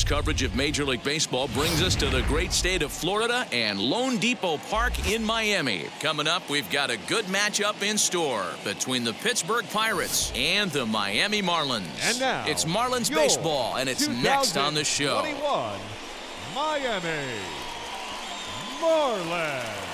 Coverage of Major League Baseball brings us to the great state of Florida and Lone Depot Park in Miami. Coming up, we've got a good matchup in store between the Pittsburgh Pirates and the Miami Marlins. And now, it's Marlins baseball, and it's next on the show. 2021 Miami Marlins.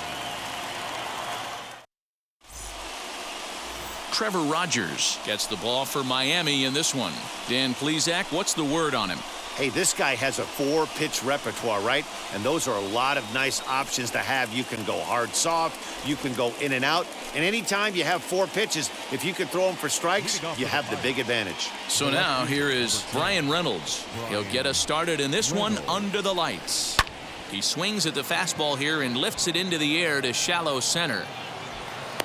Trevor Rogers gets the ball for Miami in this one. Dan Plesac, what's the word on him? Hey, this guy has a 4-pitch repertoire, right? And those are a lot of nice options to have. You can go hard, soft. You can go in and out. And anytime you have 4 pitches, if you can throw them for strikes, you have the big advantage. So now here is Bryan Reynolds. He'll get us started in this one under the lights. He swings at the fastball here and lifts it into the air to shallow center.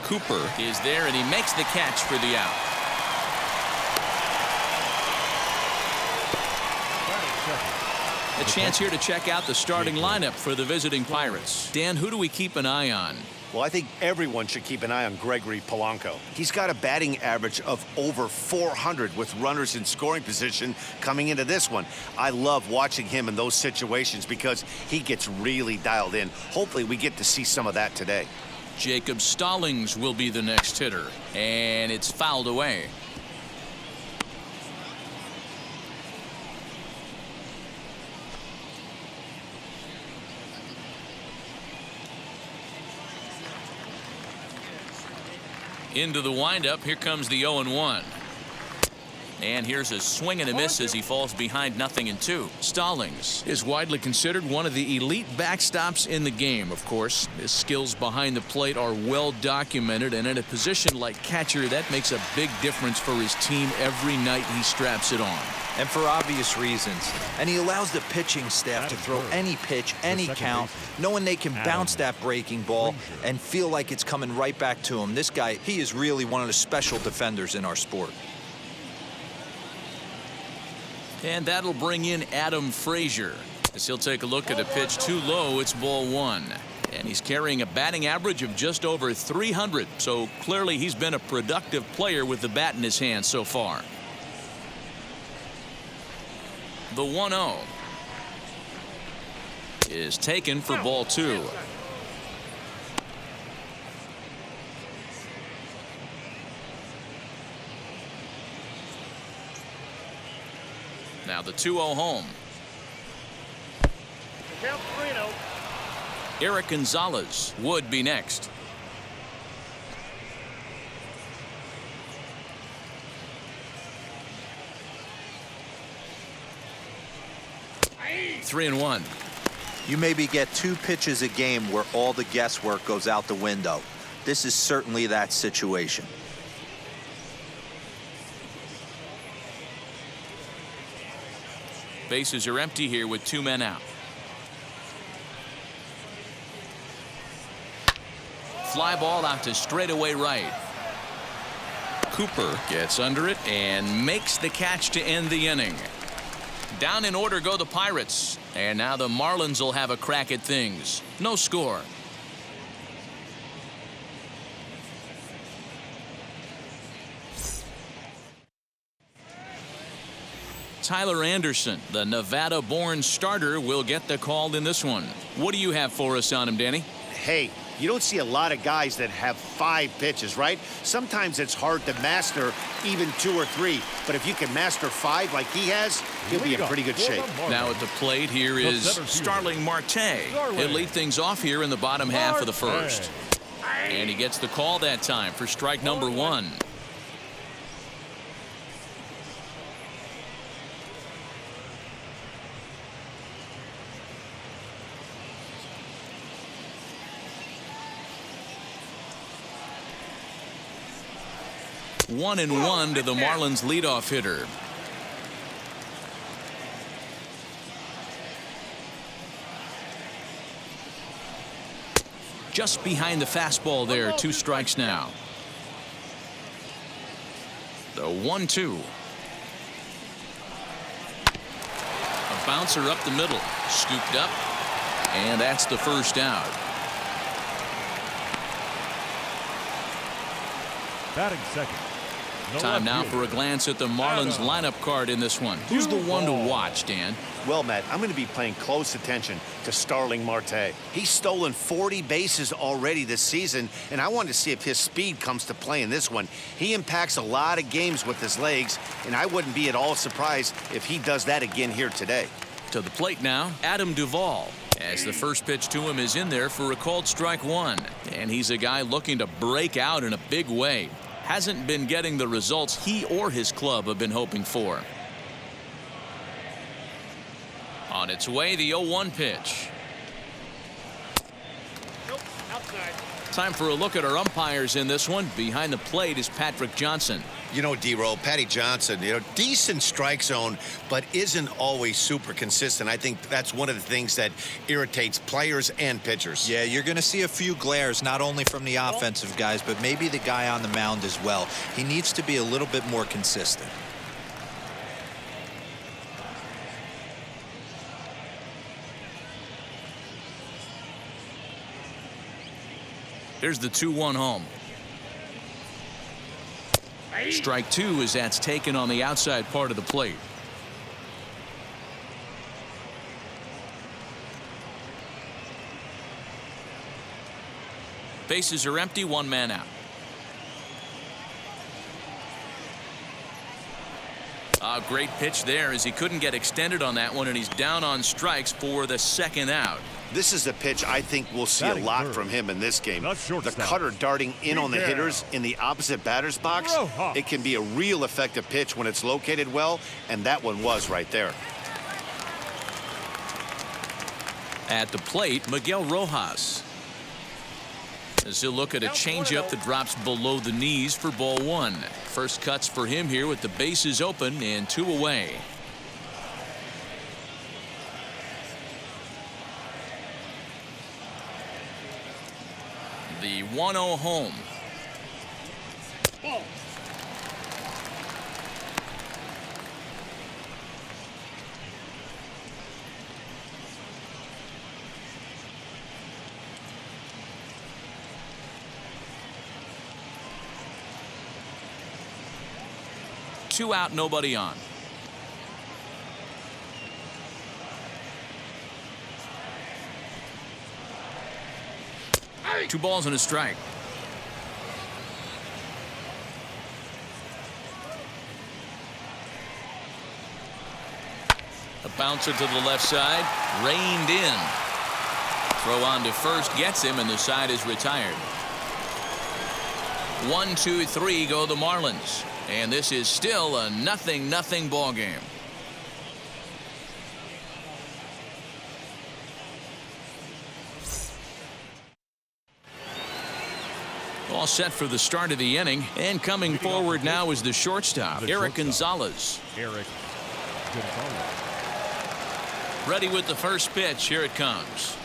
Cooper is there, and he makes the catch for the out. A chance here to check out the starting lineup for the visiting Pirates. Dan, who do we keep an eye on? Well, I think everyone should keep an eye on Gregory Polanco. He's got a batting average of over 400 with runners in scoring position coming into this one. I love watching him in those situations because he gets really dialed in. Hopefully we get to see some of that today. Jacob Stallings will be the next hitter, and it's fouled away. Into the windup, here comes the 0-1. And here's a swing and a miss as he falls behind 0-2. Stallings is widely considered one of the elite backstops in the game, of course. His skills behind the plate are well documented, and in a position like catcher, that makes a big difference for his team every night he straps it on. And for obvious reasons. And he allows the pitching staff to throw any pitch, any count, knowing they can bounce that breaking ball and feel like it's coming right back to him. This guy, he is really one of the special defenders in our sport. And that'll bring in Adam Frazier. As he'll take a look at a pitch too low, it's ball 1. And he's carrying a batting average of just over 300. So clearly he's been a productive player with the bat in his hand so far. The 1-0 is taken for ball 2. Now the 2-0 home. Eric Gonzalez would be next. Three and 1. You maybe get 2 pitches a game where all the guesswork goes out the window. This is certainly that situation. Bases are empty here with 2 men out. Fly ball out to straightaway right. Cooper gets under it and makes the catch to end the inning. Down in order go the Pirates, and now the Marlins will have a crack at things. No score. Tyler Anderson, the Nevada-born starter, will get the call in this one. What do you have for us on him, Danny? Hey, you don't see a lot of guys that have 5 pitches, right? Sometimes it's hard to master even 2 or 3. But if you can master 5 like he has, he'll be in pretty good shape. Now at the plate here is Starling Marte. He'll lead things off here in the bottom half of the first. And he gets the call that time for strike number 1. One and 1 to the Marlins leadoff hitter. Just behind the fastball there, 2 strikes now. The 1-2. A bouncer up the middle, scooped up, and that's the first out. Batting second, Time now for a glance at the Marlins lineup card in this one. Who's the one to watch, Dan? Well, Matt, I'm going to be paying close attention to Starling Marte. He's stolen 40 bases already this season, and I wanted to see if his speed comes to play in this one. He impacts a lot of games with his legs, and I wouldn't be at all surprised if he does that again here today. To the plate now, Adam Duvall. As the first pitch to him is in there for a called strike one. And he's a guy looking to break out in a big way. Hasn't been getting the results he or his club have been hoping for. On its way, the 0-1 pitch. Nope, outside. Time for a look at our umpires in this one. Behind the plate is Patrick Johnson. You know, D-Roll, Patty Johnson, decent strike zone, but isn't always super consistent. I think that's one of the things that irritates players and pitchers. Yeah, you're going to see a few glares, not only from the offensive guys, but maybe the guy on the mound as well. He needs to be a little bit more consistent. Here's the 2-1 home. Strike two as that's taken on the outside part of the plate. Bases are empty, one man out. A great pitch there as he couldn't get extended on that one, and he's down on strikes for the second out. This is a pitch I think we'll see a lot from him in this game. The cutter darting in on the hitters in the opposite batter's box. It can be a real effective pitch when it's located well, and that one was right there. At the plate, Miguel Rojas. As he'll look at a changeup that drops below the knees for ball one. First cuts for him here with the bases open and two away. The 1-0 home. Ball. Two out, nobody on. Two balls and a strike. A bouncer to the left side, reined in. Throw on to first gets him, and the side is retired. 1-2-3 go the Marlins, and this is still a 0-0 ball game. All set for the start of the inning, and coming forward now is the shortstop, Eric Gonzalez. Eric Gonzalez. Ready with the first pitch. Here it comes.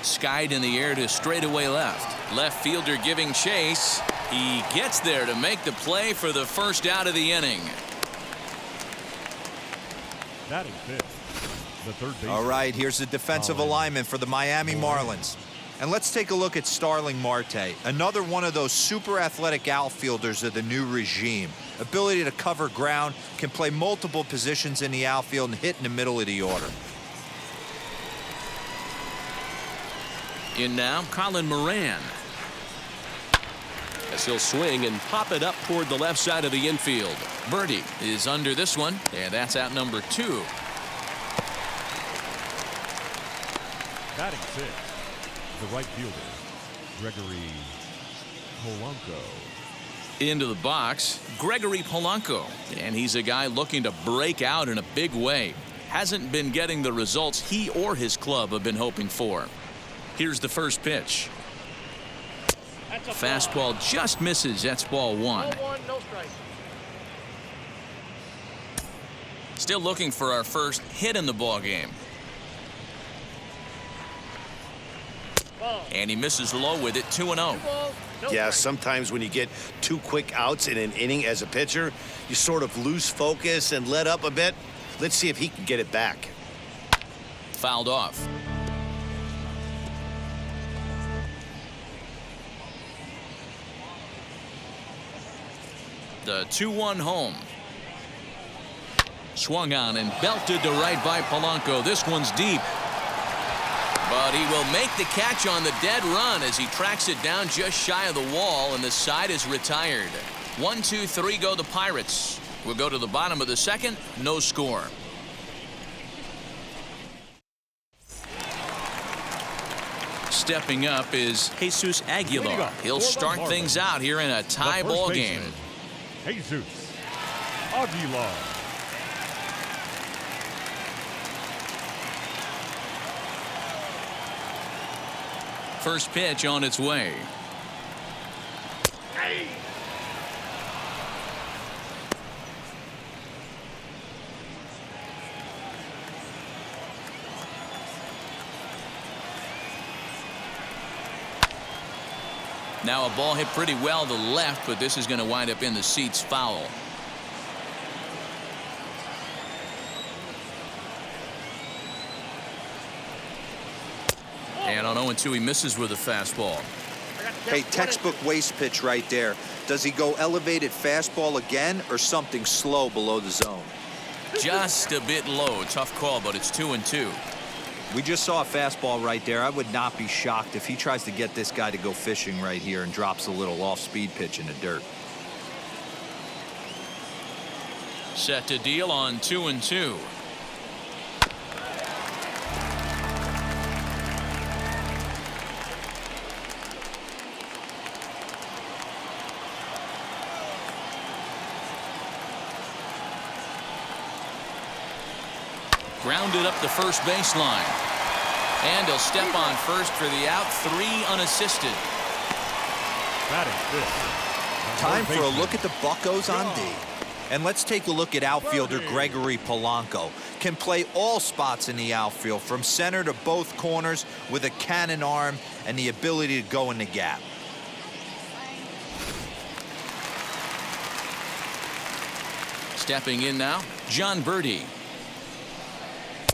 Skied in the air to straightaway left. Left fielder giving chase. He gets there to make the play for the first out of the inning. Batting fifth, the third base. All right, here's the defensive alignment for the Miami Marlins. And let's take a look at Starling Marte, another one of those super athletic outfielders of the new regime. Ability to cover ground, can play multiple positions in the outfield and hit in the middle of the order. In now, Colin Moran. As he'll swing and pop it up toward the left side of the infield. Birdie is under this one, and that's out number 2. Batting sixth, the right fielder, Gregory Polanco. Into the box, Gregory Polanco, and he's a guy looking to break out in a big way. Hasn't been getting the results he or his club have been hoping for. Here's the first pitch. Fastball just misses. That's ball one. No strike. Still looking for our first hit in the ball game. And he misses low with it. 2-0. Yeah, sometimes when you get 2 quick outs in an inning as a pitcher, you sort of lose focus and let up a bit. Let's see if he can get it back. Fouled off. The 2-1 home. Swung on and belted to right by Polanco. This one's deep. But he will make the catch on the dead run as he tracks it down just shy of the wall, and the side is retired. 1-2-3 go the Pirates. We'll go to the bottom of the second. No score. Stepping up is Jesus Aguilar. He'll start things out here in a tie ball game. Jesus Aguilar. First pitch on its way. Now a ball hit pretty well to left, but this is going to wind up in the seats foul. And on 0-2, he misses with a fastball. Hey, textbook waste pitch right there. Does he go elevated fastball again or something slow below the zone? Just a bit low. Tough call, but it's 2-2. We just saw a fastball right there. I would not be shocked if he tries to get this guy to go fishing right here and drops a little off-speed pitch in the dirt. Set to deal on 2-2. Grounded up the first baseline. And he'll step on first for the out. 3 unassisted. Batting fifth. Time for a look at the Buccos on D. And let's take a look at outfielder Gregory Polanco. Can play all spots in the outfield, from center to both corners, with a cannon arm and the ability to go in the gap. Stepping in now, John Birdie.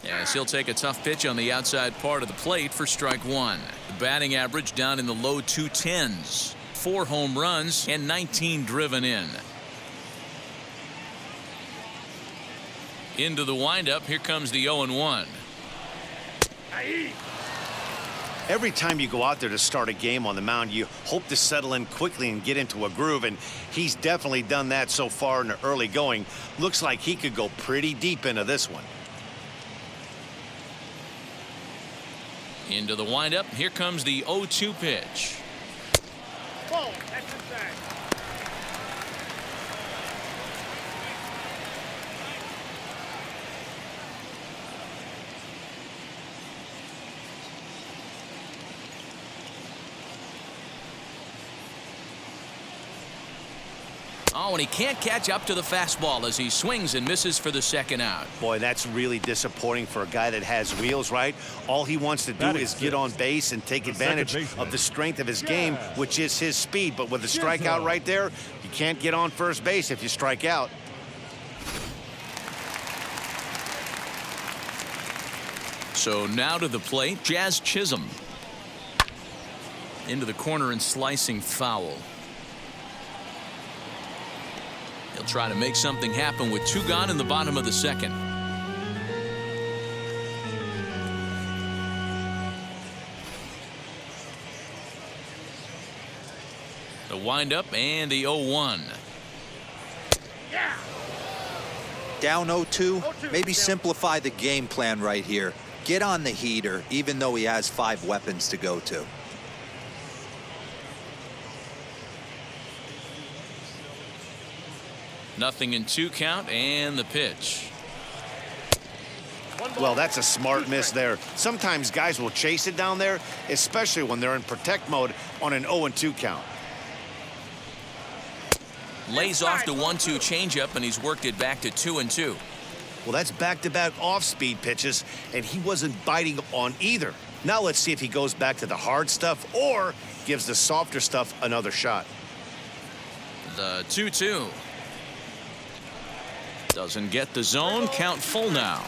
Yes, he'll take a tough pitch on the outside part of the plate for strike one. The batting average down in the low 210s. 4 home runs and 19 driven in. Into the windup. Here comes the 0-1. Every time you go out there to start a game on the mound, you hope to settle in quickly and get into a groove, and he's definitely done that so far in the early going. Looks like he could go pretty deep into this one. Into the windup. Here comes the 0-2 pitch. Whoa, that's inside. Oh, and he can't catch up to the fastball as he swings and misses for the second out. Boy, that's really disappointing for a guy that has wheels, right? All he wants to do is get on base and take advantage of the strength of his game, which is his speed. But with a strikeout right there, you can't get on first base if you strike out. So now to the plate, Jazz Chisholm. Into the corner and slicing foul. He'll try to make something happen with 2 gone in the bottom of the second. The windup and the 0-1. Down 0-2, maybe simplify the game plan right here. Get on the heater, even though he has 5 weapons to go to. Nothing in 2 count, and the pitch. Well, that's a smart miss there. Sometimes guys will chase it down there, especially when they're in protect mode on an 0-2 count. Lays off the 1-2 changeup, and he's worked it back to 2-2. Well, that's back-to-back off-speed pitches, and he wasn't biting on either. Now let's see if he goes back to the hard stuff or gives the softer stuff another shot. The 2-2. Doesn't get the zone. Count full now.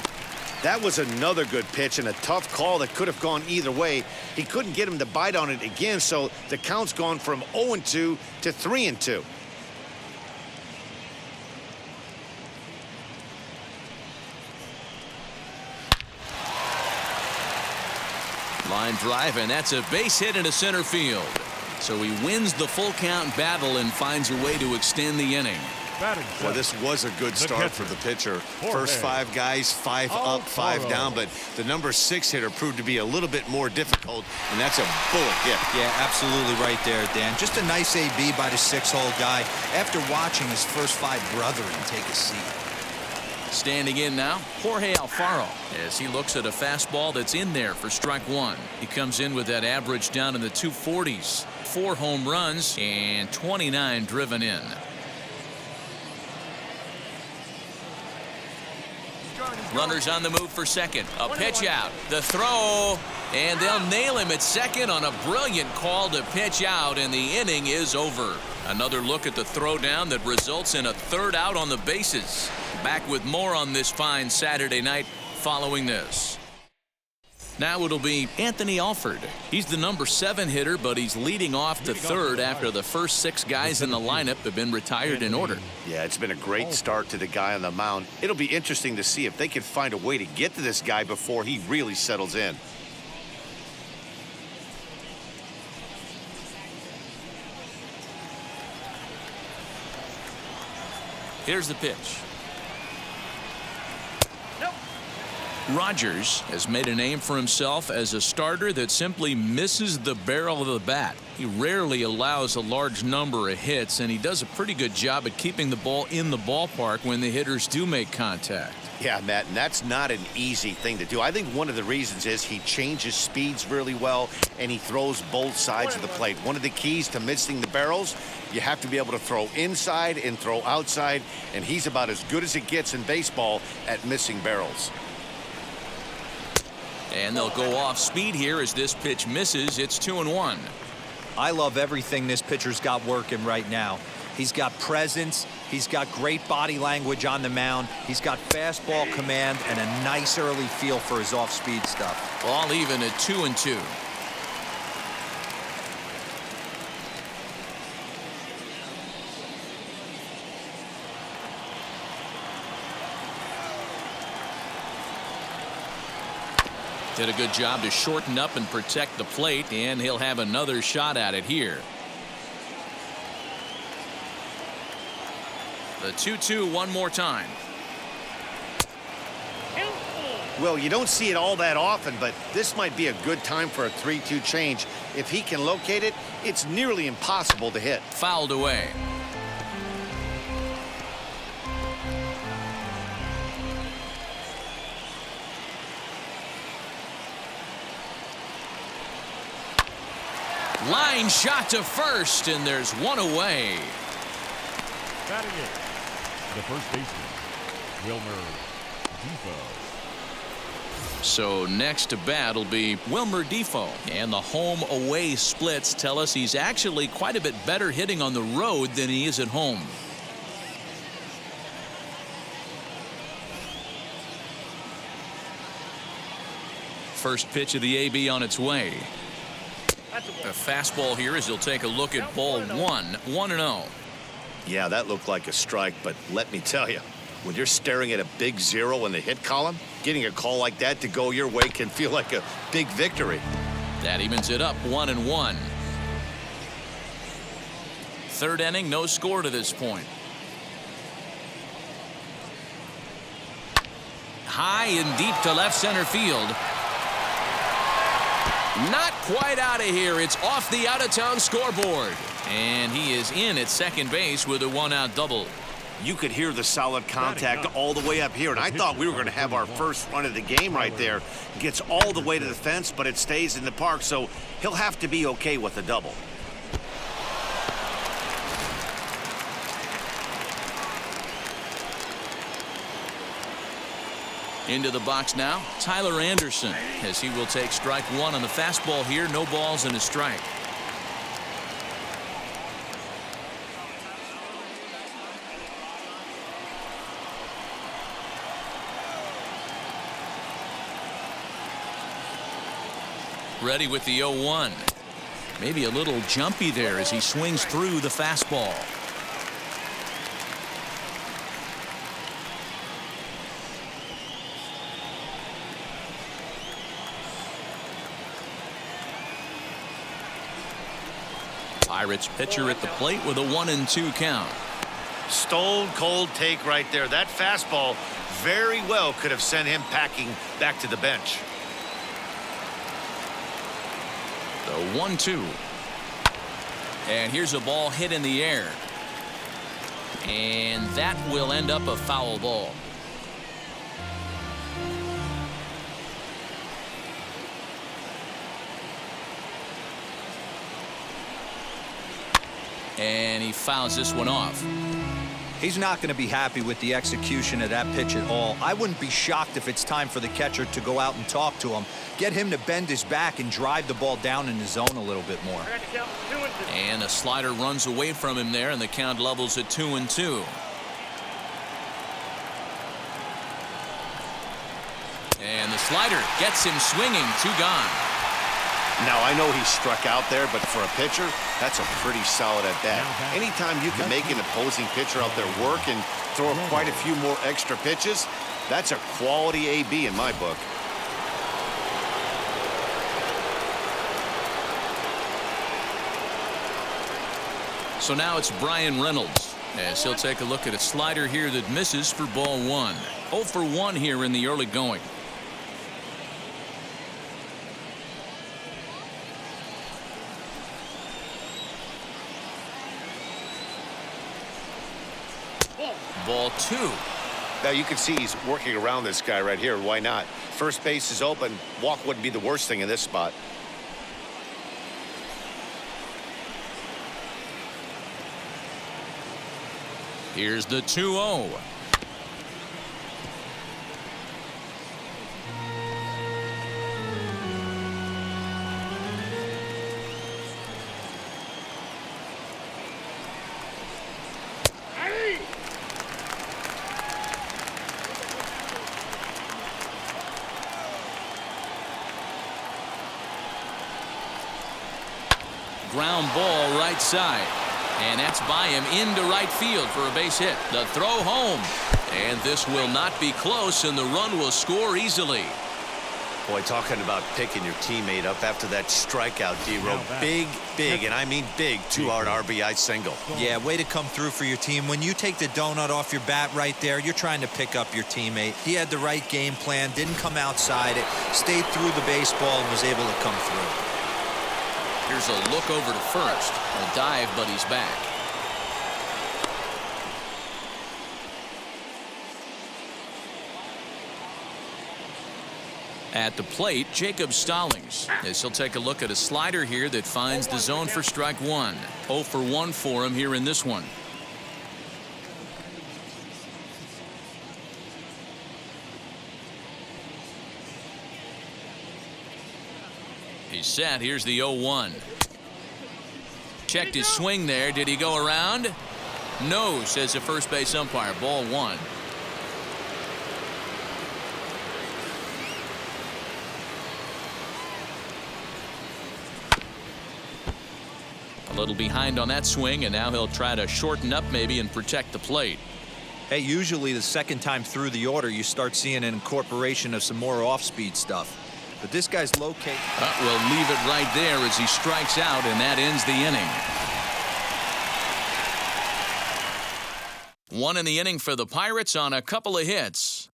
That was another good pitch and a tough call that could have gone either way. He couldn't get him to bite on it again, so the count's gone from 0-2 to 3-2. Line drive, and that's a base hit into center field. So he wins the full count battle and finds a way to extend the inning. Well, this was a good start for the pitcher. First 5 guys, 5 up, 5 down, but the number 6 hitter proved to be a little bit more difficult, and that's a bullet hit. Yeah, absolutely right there, Dan. Just a nice AB by the 6-hole guy after watching his first 5 brethren take a seat. Standing in now, Jorge Alfaro, as he looks at a fastball that's in there for strike 1. He comes in with that average down in the 240s. 4 home runs and 29 driven in. Runners on the move for second. A pitch out. The throw. And they'll nail him at second on a brilliant call to pitch out, and the inning is over. Another look at the throwdown that results in a 3rd out on the bases. Back with more on this fine Saturday night following this. Now it'll be Anthony Alford. He's the number 7 hitter, but he's leading off to 3rd after the first 6 guys in the lineup have been retired in order. Yeah, it's been a great start to the guy on the mound. It'll be interesting to see if they can find a way to get to this guy before he really settles in. Here's the pitch. Rogers has made a name for himself as a starter that simply misses the barrel of the bat. He rarely allows a large number of hits, and he does a pretty good job at keeping the ball in the ballpark when the hitters do make contact. Yeah, Matt, and that's not an easy thing to do. I think one of the reasons is he changes speeds really well, and he throws both sides of the plate. One of the keys to missing the barrels, you have to be able to throw inside and throw outside, and he's about as good as it gets in baseball at missing barrels. And they'll go off speed here as this pitch misses. It's 2-1. I love everything this pitcher's got working right now. He's got presence. He's got great body language on the mound. He's got fastball command and a nice early feel for his off-speed stuff. All even at 2-2. Did a good job to shorten up and protect the plate, and he'll have another shot at it here. The 2-2 one more time. Well, you don't see it all that often, but this might be a good time for a 3-2 change. If he can locate it, it's nearly impossible to hit. Fouled away. Line shot to first, and there's one away. Batting it, the first baseman, Wilmer Difo. So next to bat will be Wilmer Difo, and the home-away splits tell us he's actually quite a bit better hitting on the road than he is at home. First pitch of the AB on its way. A fastball here as he'll take a look at ball 1-0. Yeah, that looked like a strike, but let me tell you, when you're staring at a big 0 in the hit column, getting a call like that to go your way can feel like a big victory. That evens it up 1-1. Third inning, no score to this point. High and deep to left center field. Not quite out of here. It's off the out-of-town scoreboard. And he is in at second base with a 1-out double. You could hear the solid contact all the way up here, and I thought we were going to have our first run of the game right there. Gets all the way to the fence, but it stays in the park, so he'll have to be okay with a double. Into the box now, Tyler Anderson, as he will take strike 1 on the fastball here. No balls and a strike. Ready with the 0-1. Maybe a little jumpy there as he swings through the fastball. Pirates pitcher at the plate with a 1-2 count. Stone cold take right there. That fastball very well could have sent him packing back to the bench. The 1-2. And here's a ball hit in the air. And that will end up a foul ball. And he fouls this one off. He's not going to be happy with the execution of that pitch at all. I wouldn't be shocked if it's time for the catcher to go out and talk to him. Get him to bend his back and drive the ball down in the zone a little bit more. And a slider runs away from him there, and the count levels at 2-2. And the slider gets him swinging. 2 gone. Now, I know he struck out there, but for a pitcher, that's a pretty solid at bat. Anytime you can make an opposing pitcher out there work and throw quite a few more extra pitches, that's a quality AB in my book. So now it's Brian Reynolds, as he'll take a look at a slider here that misses for ball 1. 0 for 1 here in the early going. Ball 2. Now you can see he's working around this guy right here. Why not? First base is open. Walk wouldn't be the worst thing in this spot. Here's the 2-0. Ground ball right side. And that's by him into right field for a base hit. The throw home. And this will not be close, and the run will score easily. Boy, talking about picking your teammate up after that strikeout, D-Row. Big, and I mean big, 2-out RBI single. Yeah, way to come through for your team. When you take the donut off your bat right there, you're trying to pick up your teammate. He had the right game plan, didn't come outside it, stayed through the baseball, and was able to come through. Here's a look over to first. A dive, but he's back. At the plate, Jacob Stallings, as he'll take a look at a slider here that finds the zone for strike 1. 0 for 1 for him here in this one. He's set. Here's the 0-1. Checked his swing there. Did he go around? No, says the first base umpire. Ball 1. A little behind on that swing, and now he'll try to shorten up maybe and protect the plate. Hey, usually the second time through the order, you start seeing an incorporation of some more off-speed stuff. But this guy's located. We'll leave it right there as he strikes out, and that ends the inning. 1 in the inning for the Pirates on a couple of hits.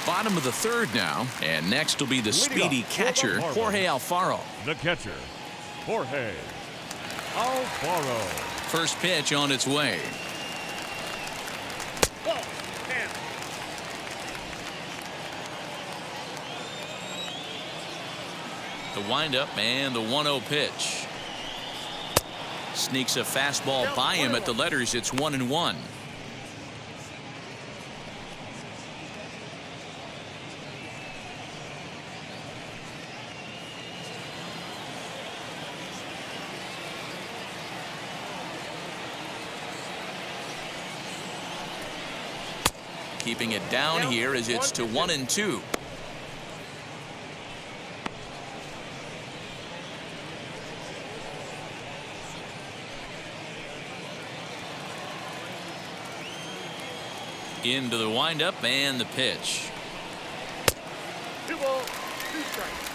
Bottom of the 3rd now, and next will be the speedy catcher, Jorge Alfaro. The catcher, Jorge Alfaro. First pitch on its way. The windup and the 1-0 pitch. Sneaks a fastball by him at the letters. It's 1-1. Keeping it down here as it's to 1-2. Into the windup and the pitch. 2 balls, 2 strikes.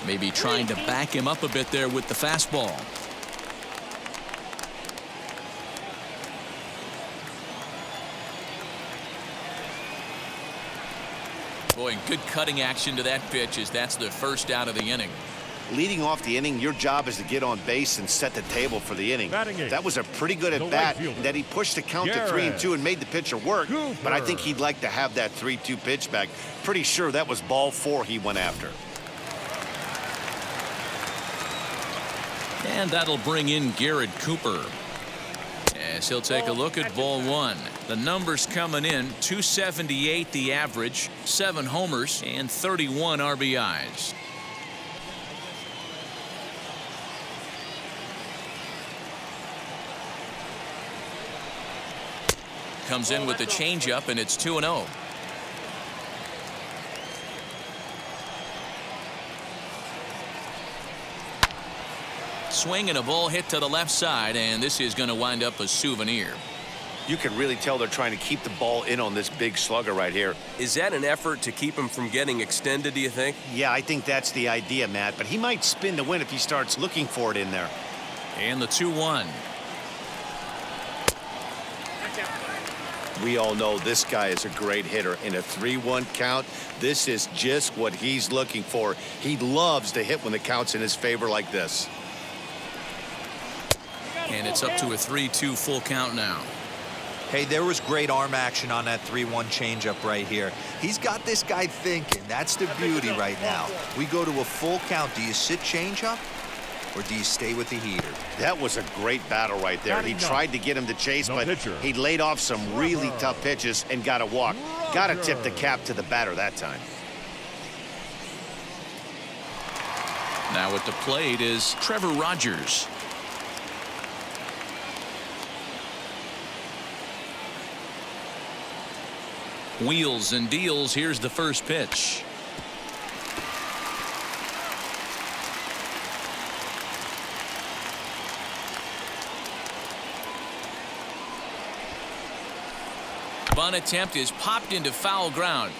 Maybe trying to back him up a bit there with the fastball. Boy, good cutting action to that pitch as that's the first out of the inning. Leading off the inning, your job is to get on base and set the table for the inning. Batting eighth. That was a pretty good at bat that he pushed the count to 3-2 and made the pitcher work. But I think he'd like to have that 3-2 pitch back. Pretty sure that was ball 4 he went after. And that'll bring in Garrett Cooper. As he'll take a look at ball 1. The numbers coming in: 278 the average, 7 homers, and 31 RBIs. Comes in with the changeup, and it's 2-0. Swing and a ball hit to the left side, and this is going to wind up a souvenir. You can really tell they're trying to keep the ball in on this big slugger right here. Is that an effort to keep him from getting extended, do you think? Yeah, I think that's the idea, Matt. But he might spin to win if he starts looking for it in there. And the 2-1. We all know this guy is a great hitter. In a 3-1 count, this is just what he's looking for. He loves to hit when the count's in his favor like this. And it's up to a 3-2 full count now. Hey, there was great arm action on that 3-1 changeup right here. He's got this guy thinking. That's the beauty right now. We go to a full count. Do you sit changeup or do you stay with the heater? That was a great battle right there. He tried to get him to chase, but he laid off some really tough pitches and got a walk. Got to tip the cap to the batter that time. Now at the plate is Trevor Rogers. Wheels and deals. Here's the first pitch. Bunt attempt is popped into foul ground.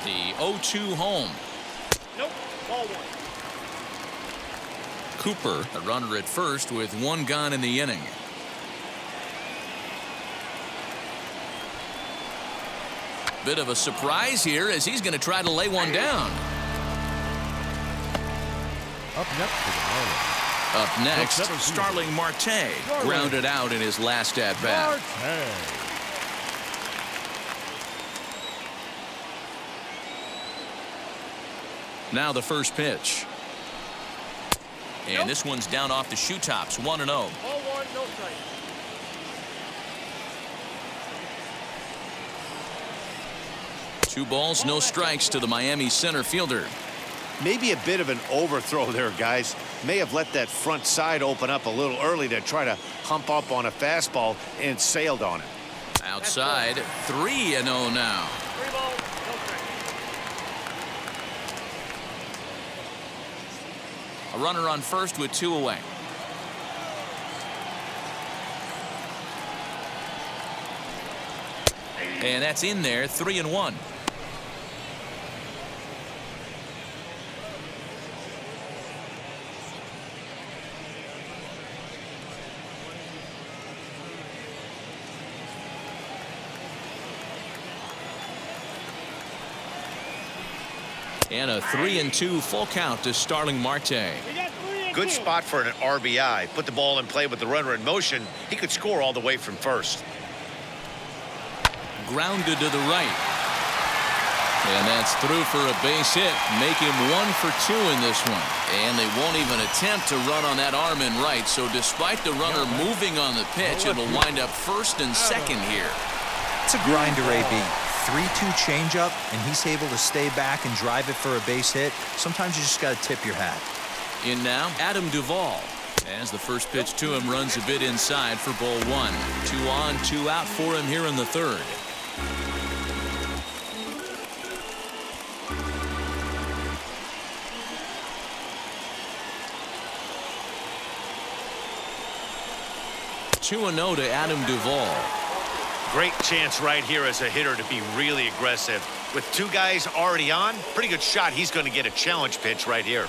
The 0-2 home. Nope, ball 1. Cooper, a runner at first with 1 gone in the inning. Bit of a surprise here as he's going to try to lay one down. Up next for the Marlins. Up next, 17. Starling Marte grounded out in his last at bat. Marte. Now the first pitch. And this one's down off the shoe tops, 1-0. Ball 1, no strike. Two balls, no strikes to the Miami center fielder. Maybe a bit of an overthrow there, guys. May have let that front side open up a little early to try to hump up on a fastball and sailed on it. Outside, 3-0 now. 3 balls, no strike. A runner on first with 2 away. And that's in there, 3-1. And a 3-2 full count to Starling Marte. Good spot for an RBI. Put the ball in play with the runner in motion. He could score all the way from first. Grounded to the right. And that's through for a base hit. Make him 1 for 2 in this one. And they won't even attempt to run on that arm in right. So despite the runner moving on the pitch, it'll wind up first and second here. It's a grinder, AB. 3-2 changeup, and he's able to stay back and drive it for a base hit. Sometimes you just got to tip your hat. In now, Adam Duvall. As the first pitch to him runs a bit inside for ball 1. 2 on, 2 out for him here in the third. Two and 0 to Adam Duvall. Great chance right here as a hitter to be really aggressive. With two guys already on, pretty good shot. He's going to get a challenge pitch right here.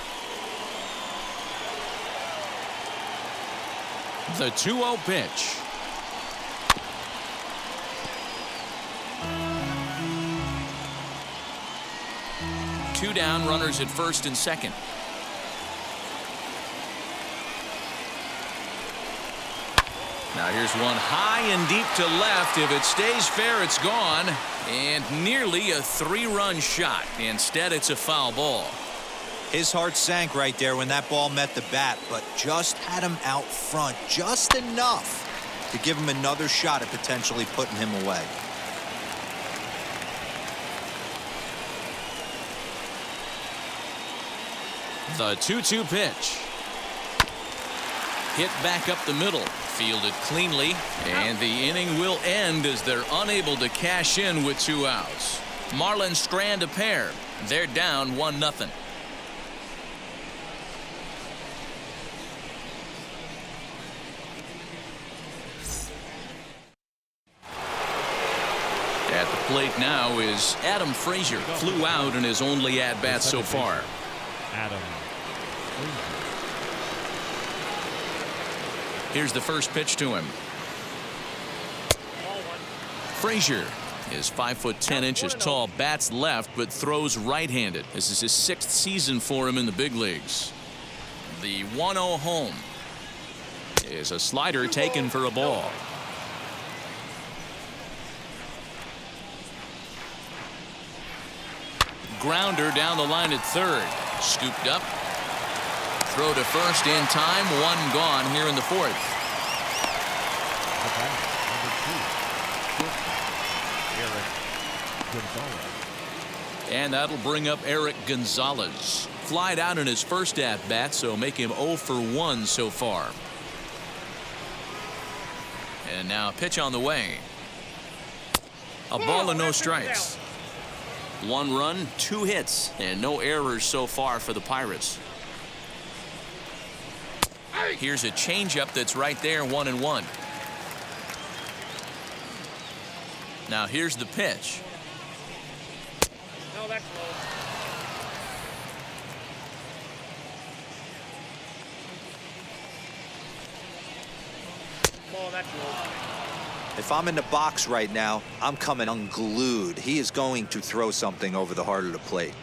The 2-0 pitch. Two down, runners at first and second. Now here's one high and deep to left. If it stays fair, it's gone. And nearly a 3-run shot. Instead, it's a foul ball. His heart sank right there when that ball met the bat, but just had him out front just enough to give him another shot at potentially putting him away. The 2-2 pitch. Hit back up the middle. Fielded cleanly. And the inning will end as they're unable to cash in with 2 outs. Marlins strand a pair. They're down 1-0. At the plate now is Adam Frazier. Flew out in his only at-bat so far. Adam. Here's the first pitch to him. Frazier is 5'10" tall, bats left, but throws right-handed. This is his 6th season for him in the big leagues. The 1-0 home is a slider taken for a ball. Grounder down the line at third. Scooped up. Throw to first in time. 1 gone here in the 4th. And that'll bring up Eric Gonzalez. Flied out in his first at-bat, so make him 0 for 1 so far. And now a pitch on the way. A ball and no strikes. 1 run, 2 hits, and no errors so far for the Pirates. Here's a changeup that's right there, 1-1. Now here's the pitch. No, that's low. Ball, that's low. If I'm in the box right now, I'm coming unglued. He is going to throw something over the heart of the plate.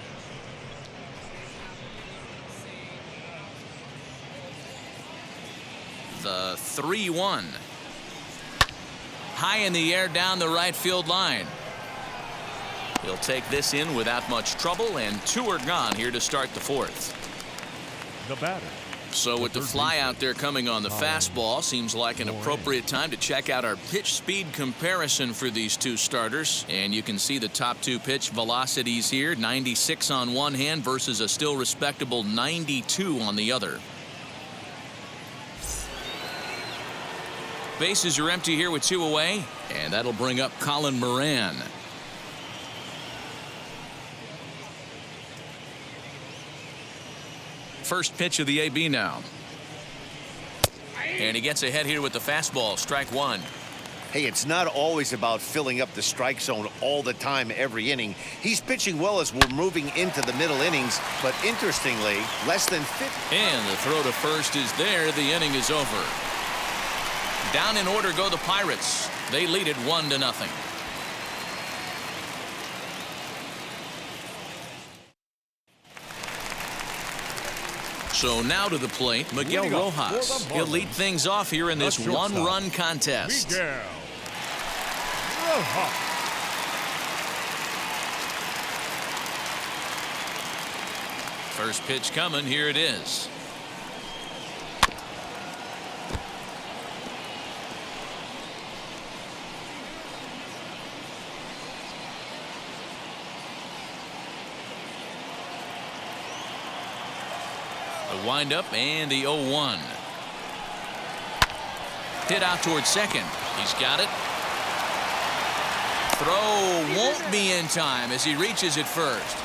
The 3-1. High in the air down the right field line. He'll take this in without much trouble, and 2 are gone here to start the 4th. The batter. So with the fly out there coming on the fastball, seems like an appropriate time to check out our pitch speed comparison for these 2 starters. And you can see the top 2 pitch velocities here. 96 on one hand versus a still respectable 92 on the other. Bases are empty here with 2 away, and that'll bring up Colin Moran. First pitch of the AB now. And he gets ahead here with the fastball. Strike 1. Hey, it's not always about filling up the strike zone all the time every inning. He's pitching well as we're moving into the middle innings, but interestingly, less than 50. And the throw to first is there. The inning is over. Down in order go the Pirates. They lead it 1-0. So now to the plate, Miguel Rojas. He'll lead things off here in this 1-run contest. Miguel Rojas. First pitch coming. Here it is. The windup and the 0-1. Hit out towards second. He's got it. throw won't be in time as he reaches it first.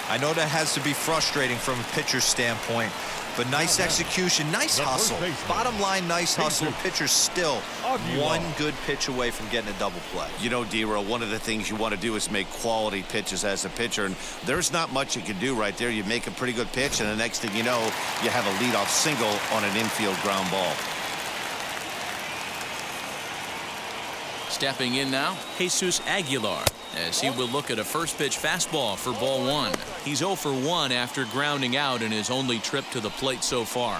I know that has to be frustrating from a pitcher's standpoint, but nice execution, nice hustle. Bottom line, nice hustle. Pitcher's still one good pitch away from getting a double play. You know, D-Row, one of the things you want to do is make quality pitches as a pitcher, and there's not much you can do right there. You make a pretty good pitch, and the next thing you know, you have a leadoff single on an infield ground ball. Stepping in now, Jesus Aguilar, as he will look at a first pitch fastball for ball one. He's 0 for 1 after grounding out in his only trip to the plate so far.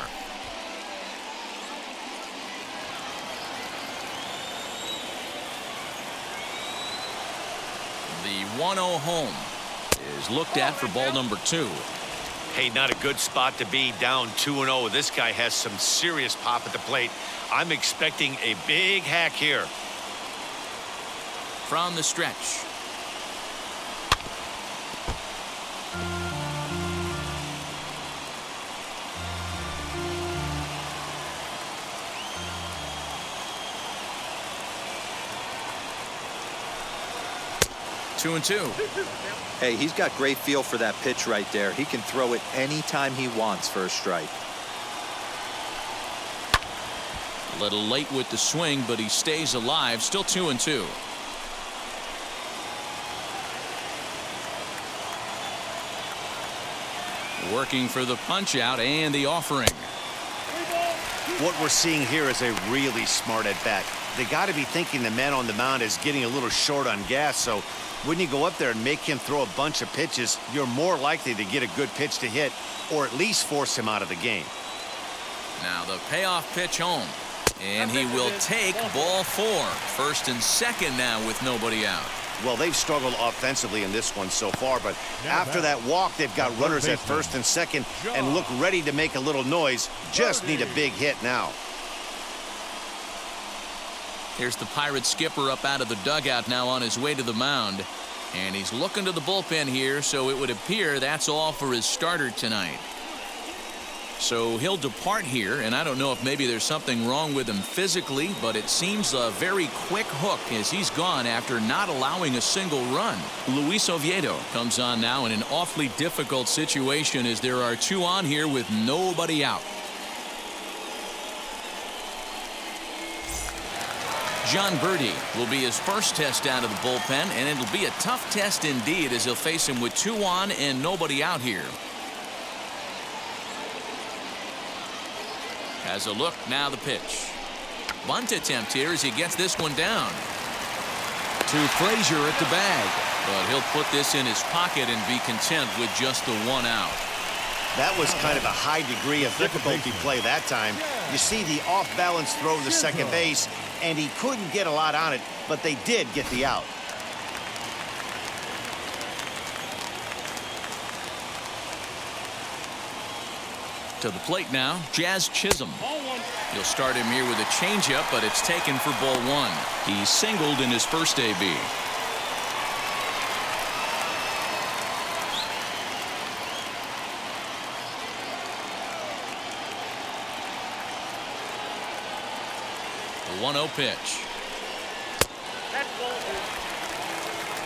The 1-0 home is looked at for ball number 2. Hey, not a good spot to be, down 2-0. This guy has some serious pop at the plate. I'm expecting a big hack here. From the stretch. Two and two. Hey, he's got great feel for that pitch right there. He can throw it anytime he wants for a strike. A little late with the swing, but he stays alive. Still 2 and 2. Working for the punch out and the offering. What we're seeing here is a really smart at bat. They got to be thinking the man on the mound is getting a little short on gas, so when you go up there and make him throw a bunch of pitches, you're more likely to get a good pitch to hit or at least force him out of the game. Now the payoff pitch home, and he will take ball 4. First and second now with nobody out. Well, they've struggled offensively in this one so far, but after that walk, they've got runners at first and second and look ready to make a little noise. Just need a big hit now. Here's the Pirates skipper up out of the dugout now on his way to the mound. And he's looking to the bullpen here, so it would appear that's all for his starter tonight. So he'll depart here, and I don't know if maybe there's something wrong with him physically, but it seems a very quick hook as he's gone after not allowing a single run. Luis Oviedo comes on now in an awfully difficult situation as there are 2 on here with nobody out. John Birdie will be his first test out of the bullpen, and it'll be a tough test indeed as he'll face him with 2 on and nobody out here. Has a look, now the pitch. Bunt attempt here as he gets this one down. To Frazier at the bag, but he'll put this in his pocket and be content with just the 1 out. That was kind of a high degree of difficulty play that time. You see the off-balance throw to second base, and he couldn't get a lot on it, but they did get the out. To the plate now, Jazz Chisholm. You'll start him here with a changeup, but it's taken for ball 1. He singled in his first AB. The 1-0 pitch.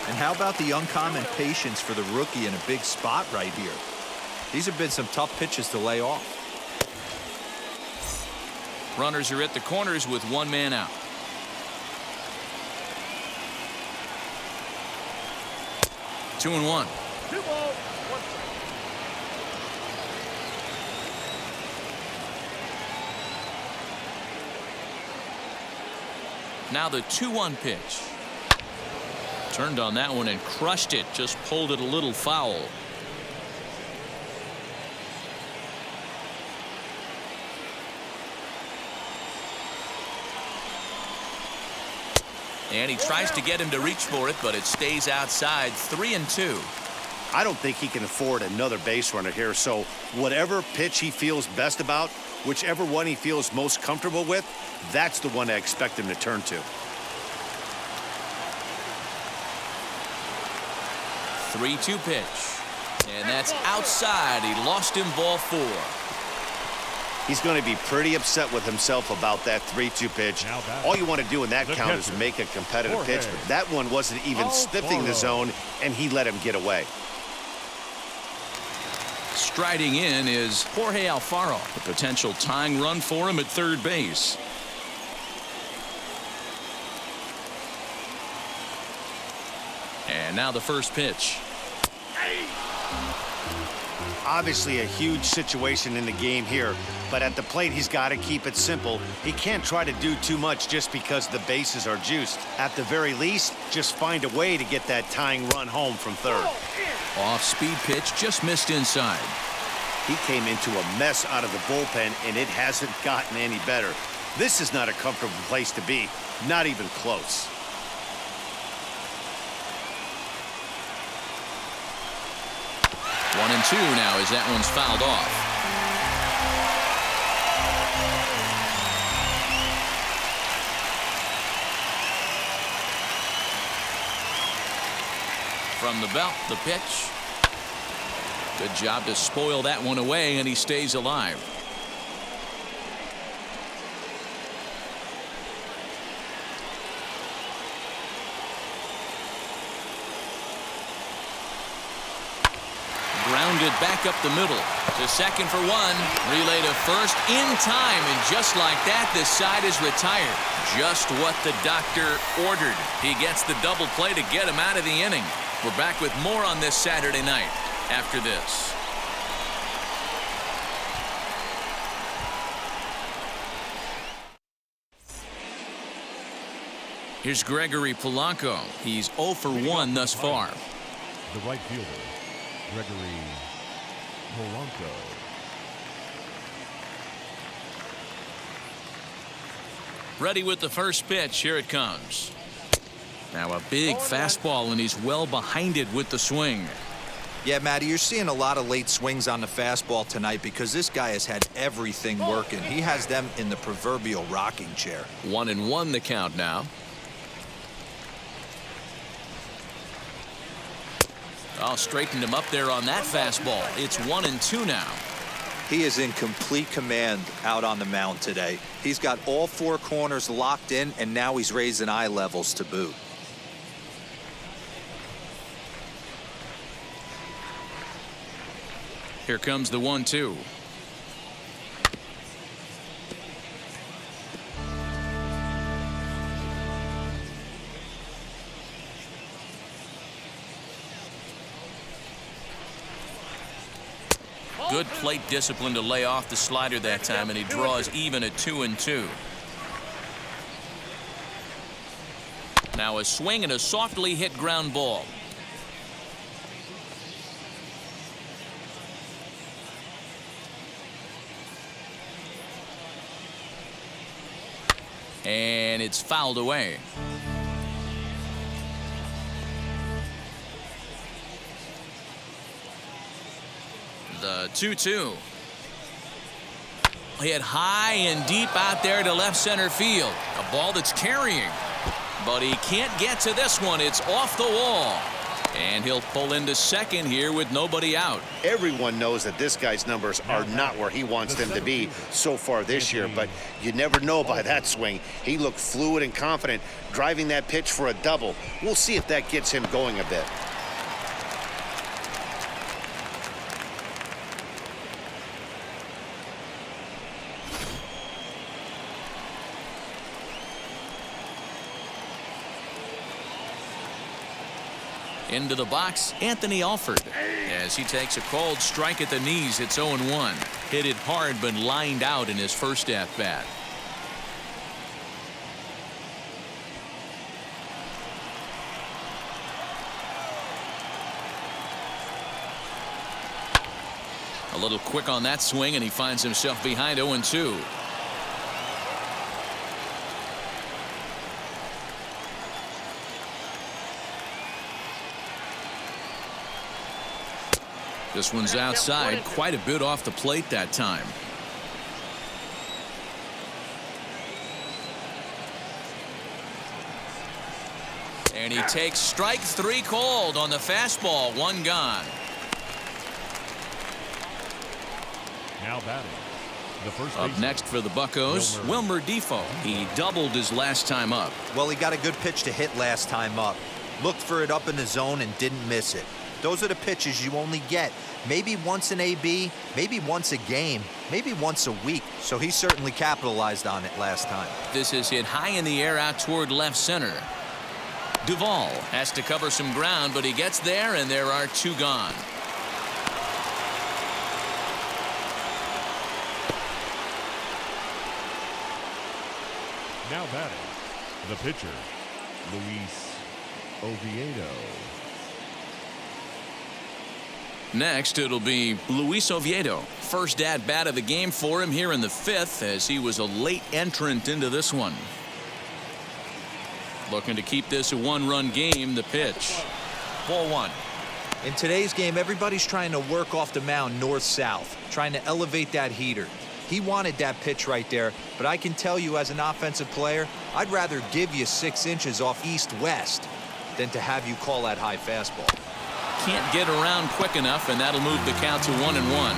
And how about the uncommon patience for the rookie in a big spot right here? These have been some tough pitches to lay off. Runners are at the corners with 1 man out. Two and one. Now the 2-1 pitch. Turned on that one and crushed it. Just pulled it a little foul. And he tries to get him to reach for it, but it stays outside. 3 and 2. I don't think he can afford another base runner here, so whatever pitch he feels best about, whichever one he feels most comfortable with, that's the one I expect him to turn to. 3-2 pitch. And that's outside. He lost him ball 4. He's going to be pretty upset with himself about that 3-2 pitch. All you want to do in that count is make a competitive pitch, but that one wasn't even sniffing the zone, and he let him get away. Striding in is Jorge Alfaro, a potential tying run for him at third base. And now the first pitch. Obviously a huge situation in the game here, but at the plate he's got to keep it simple. He can't try to do too much just because the bases are juiced. At the very least, just find a way to get that tying run home from third. Off-speed pitch just missed inside. He came into a mess out of the bullpen, and it hasn't gotten any better. This is not a comfortable place to be, not even close. One and two now as that one's fouled off. From the belt, the pitch. Good job to spoil that one away, and he stays alive. Grounded back up the middle to second for one. Relay to first in time, and just like that, this side is retired. Just what the doctor ordered. He gets the double play to get him out of the inning. We're back with more on this Saturday night after this. Here's Gregory Polanco. He's 0 for 1 thus far. The right fielder, Gregory Polanco. Ready with the first pitch. Here it comes. Now a big fastball, and he's well behind it with the swing. Yeah, Matty, you're seeing a lot of late swings on the fastball tonight because this guy has had everything working. He has them in the proverbial rocking chair. 1-1 the count now. Oh, straightened him up there on that fastball. It's 1-2 now. He is in complete command out on the mound today. He's got all four corners locked in, and now he's raising eye levels to boot. Here comes the 1-2. Good plate discipline to lay off the slider that time, and he draws even at 2-2. Now a swing and a softly hit ground ball. And it's fouled away. The 2-2. Hit high and deep out there to left center field. A ball that's carrying. But he can't get to this one. It's off the wall. And he'll pull into second here with nobody out. Everyone knows that this guy's numbers are not where he wants them to be so far this year, but you never know by that swing. He looked fluid and confident, driving that pitch for a double. We'll see if that gets him going a bit. Into the box, Anthony Alford. As he takes a called strike at the knees, it's 0-1. Hit it hard, but lined out in his first at-bat. A little quick on that swing, and he finds himself behind 0-2. This one's outside, quite a bit off the plate that time. And he takes strike three called on the fastball. One gone. Now batting, The first Up baseman, next for the Buccos, Wilmer Defoe. He doubled his last time up. Well, he got a good pitch to hit last time up. Looked for it up in the zone and didn't miss it. Those are the pitches you only get maybe once in AB, maybe once a game, maybe once a week. So he certainly capitalized on it last time. This is hit high in the air out toward left center. Duvall has to cover some ground, but he gets there, and there are 2 gone. now batting, the pitcher, Luis Oviedo. Next, it'll be Luis Oviedo. First at-bat of the game for him here in the 5th, as he was a late entrant into this one. Looking to keep this a 1-run game. The pitch. Ball 1. In today's game, everybody's trying to work off the mound north-south, trying to elevate that heater. He wanted that pitch right there, but I can tell you as an offensive player, I'd rather give you 6 inches off east-west than to have you call that high fastball. Can't get around quick enough, and that'll move the count to 1-1.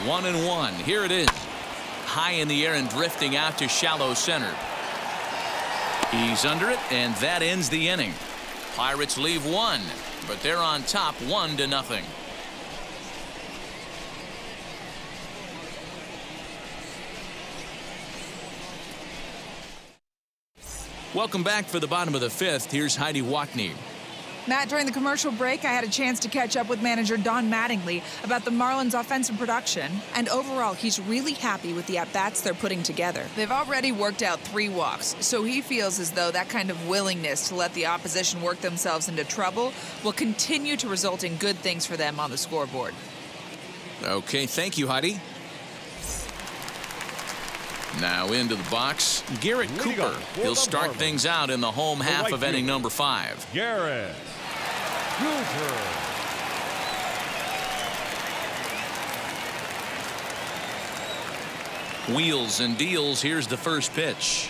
One and one. Here it is. High in the air and drifting out to shallow center. He's under it, and that ends the inning. Pirates leave 1, but they're on top 1-0. Welcome back for the bottom of the 5th. Here's Heidi Watney. Matt, during the commercial break, I had a chance to catch up with manager Don Mattingly about the Marlins' offensive production. And overall, he's really happy with the at-bats they're putting together. They've already worked out 3 walks, so he feels as though that kind of willingness to let the opposition work themselves into trouble will continue to result in good things for them on the scoreboard. Okay, thank you, Heidi. Now into the box, Garrett Cooper. He'll start things out in the home half of inning number 5. Garrett Cooper. Wheels and deals. Here's the first pitch.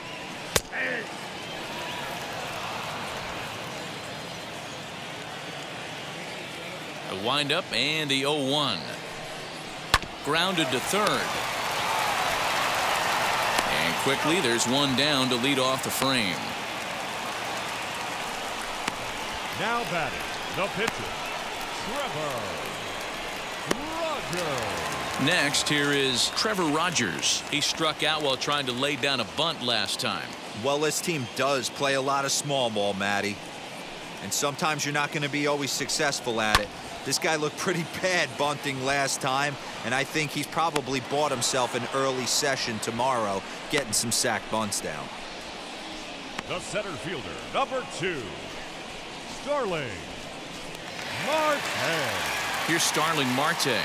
A windup and the 0-1. Grounded to third. And quickly, there's one down to lead off the frame. Now batting, the pitcher, Trevor Rogers. Next, here is Trevor Rogers. He struck out while trying to lay down a bunt last time. Well, this team does play a lot of small ball, Matty. And sometimes you're not going to be always successful at it. This guy looked pretty bad bunting last time, and I think he's probably bought himself an early session tomorrow, getting some sack bunts down. The center fielder, number 2, Starling Marte. Here's Starling Marte.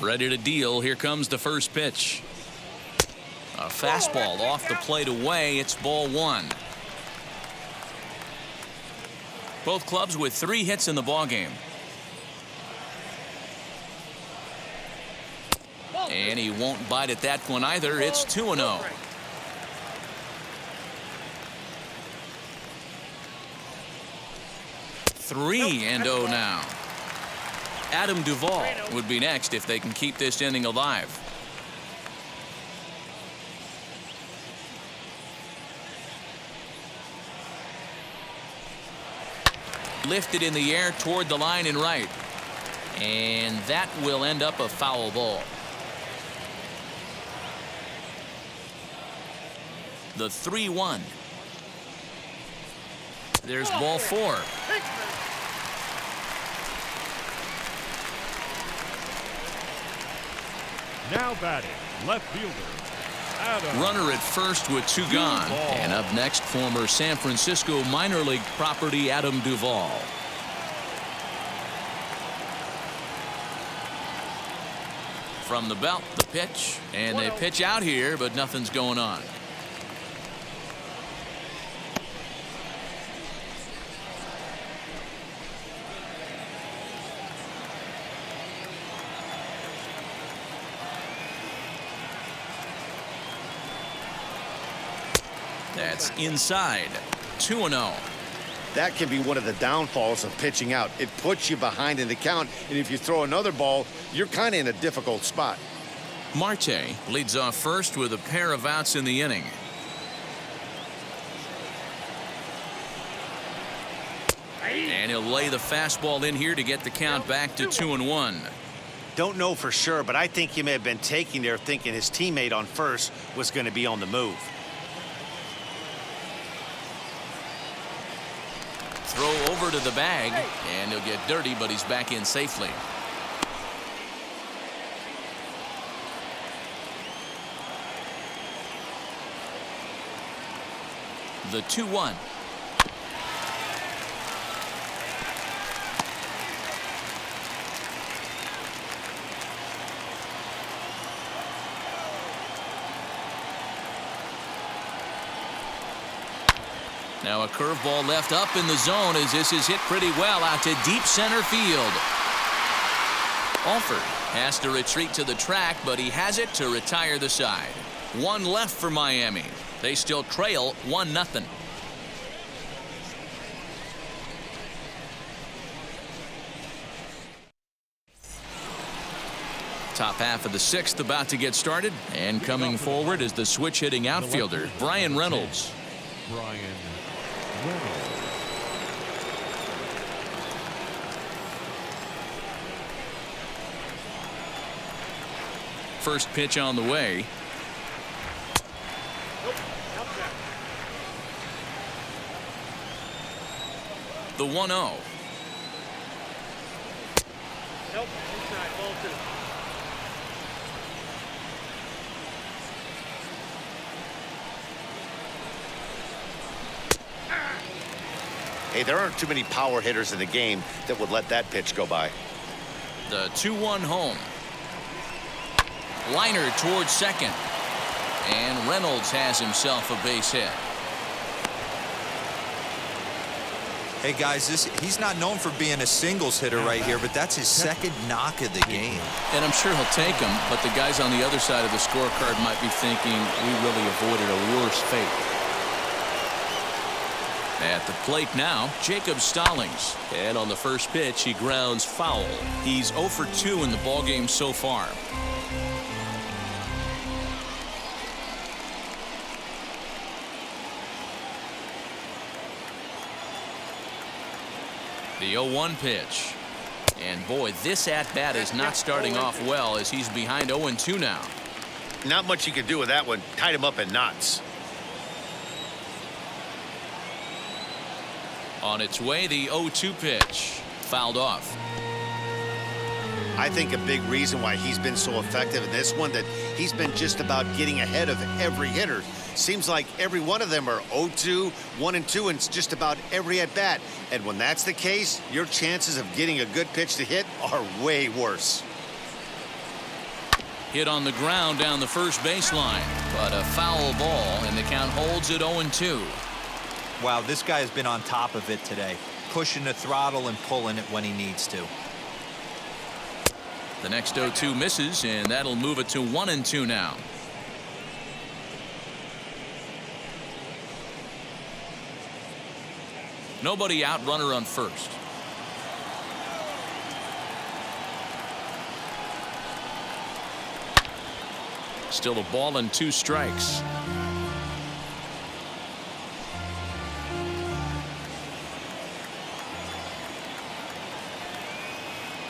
Ready to deal. Here comes the first pitch. A fastball off the plate away. It's ball 1. Both clubs with 3 hits in the ballgame. And he won't bite at that one either. It's 2-0. Three and 0 now. Adam Duvall would be next if they can keep this inning alive. Lifted in the air toward the line and right. And that will end up a foul ball. The 3-1. There's ball 4. Now batting, left fielder, Adam. Runner at first with 2 gone. And up next, former San Francisco minor league property Adam Duvall. From the belt, the pitch. And they pitch out here, but nothing's going on. That's inside. 2-0. That can be one of the downfalls of pitching out. It puts you behind in the count, and if you throw another ball, you're kind of in a difficult spot. Marte leads off first with a pair of outs in the inning. And he'll lay the fastball in here to get the count back to 2-1. Don't know for sure, but I think he may have been taking there thinking his teammate on first was going to be on the move. Throw over to the bag, and he'll get dirty, but he's back in safely. The 2-1. Now a curveball left up in the zone as this is hit pretty well out to deep center field. Alford has to retreat to the track, but he has it to retire the side. One left for Miami. They still trail 1-0. Top half of the sixth about to get started, and coming forward is the switch hitting outfielder Bryan Reynolds. Bryan Reynolds. First pitch on the way. The 1-0. Nope, inside, ball 2. Hey, there aren't too many power hitters in the game that would let that pitch go by. The 2-1 home. Liner towards second. And Reynolds has himself a base hit. Hey guys, he's not known for being a singles hitter right here, but that's his second knock of the game. And I'm sure he'll take him, but the guys on the other side of the scorecard might be thinking we really avoided a worse fate. At the plate now, Jacob Stallings. And on the first pitch, he grounds foul. He's 0 for 2 in the ballgame so far. The 0-1 pitch. And boy, this at-bat is not starting off well as he's behind 0-2 now. Not much you can do with that one. Tied him up in knots. On its way, the 0-2 pitch. Fouled off. I think a big reason why he's been so effective in this one that he's been just about getting ahead of every hitter. Seems like every one of them are 0-2, 1-2, and it's just about every at-bat. And when that's the case, your chances of getting a good pitch to hit are way worse. Hit on the ground down the first baseline, but a foul ball, and the count holds at 0-2. Wow, this guy has been on top of it today, pushing the throttle and pulling it when he needs to. The next 0-2 misses, and that'll move it to 1-2 now. Nobody out, runner on first. Still a ball and 2 strikes.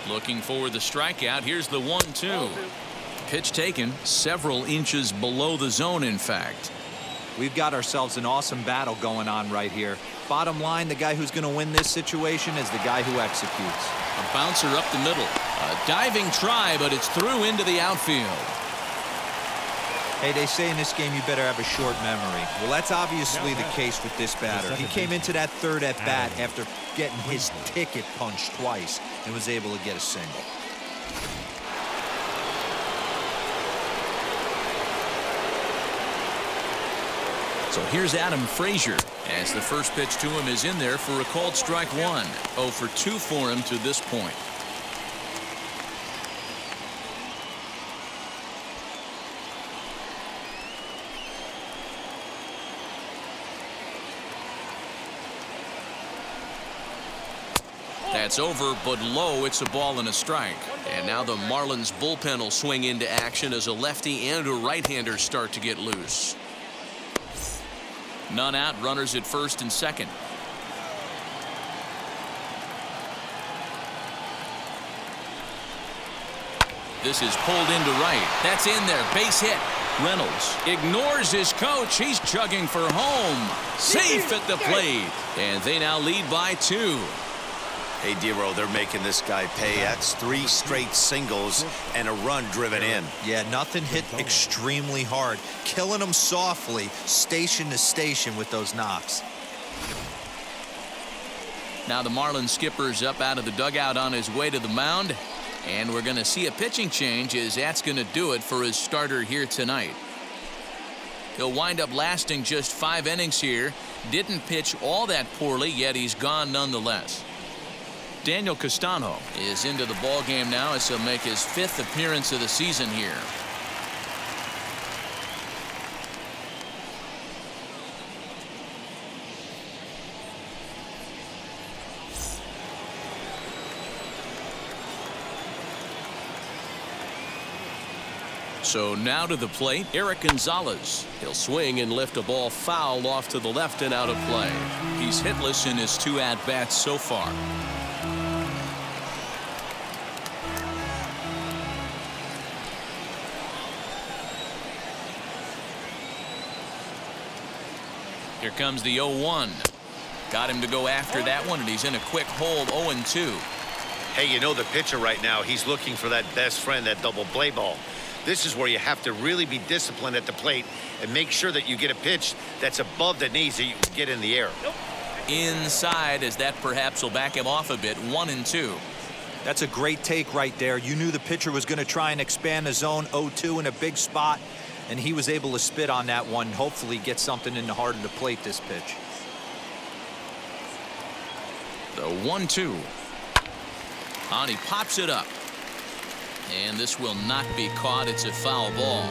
Looking for the strikeout. Here's the 1-2. Pitch taken several inches below the zone, in fact. We've got ourselves an awesome battle going on right here. Bottom line, the guy who's going to win this situation is the guy who executes. A bouncer up the middle. A diving try, but it's through into the outfield. Hey, they say in this game you better have a short memory. Well, that's obviously the case with this batter. He came into that third at-bat after getting his ticket punched twice and was able to get a single. So here's Adam Frazier as the first pitch to him is in there for a called strike 1. 0 for 2 for him to this point. That's over, but low. It's a ball and a strike. And now the Marlins bullpen will swing into action as a lefty and a right-hander start to get loose. None out, runners at first and second. This is pulled into right. That's in there. Base hit. Reynolds ignores his coach. He's chugging for home. Safe at the plate. And they now lead by 2. Hey, Dero, they're making this guy pay. That's 3 straight singles and a run driven in. Yeah, nothing hit extremely hard. Killing them softly, station to station with those knocks. Now the Marlins skipper's up out of the dugout on his way to the mound. And we're going to see a pitching change as that's going to do it for his starter here tonight. He'll wind up lasting just 5 innings here. Didn't pitch all that poorly, yet he's gone nonetheless. Daniel Castano is into the ball game now as he'll make his 5th appearance of the season here. So now to the plate, Eric Gonzalez. He'll swing and lift a ball foul off to the left and out of play. He's hitless in his 2 at-bats so far. Here comes the 0-1. Got him to go after that one, and he's in a quick hold. 0-2. Hey, you know the pitcher right now, he's looking for that best friend, that double play ball. This is where you have to really be disciplined at the plate and make sure that you get a pitch that's above the knees that you can get in the air. Inside, as that perhaps will back him off a bit. 1-2. That's a great take right there. You knew the pitcher was going to try and expand the zone. 0-2 in a big spot, and he was able to spit on that one. Hopefully get something in the heart of the plate this pitch. The 1-2. On, he pops it up. And this will not be caught. It's a foul ball.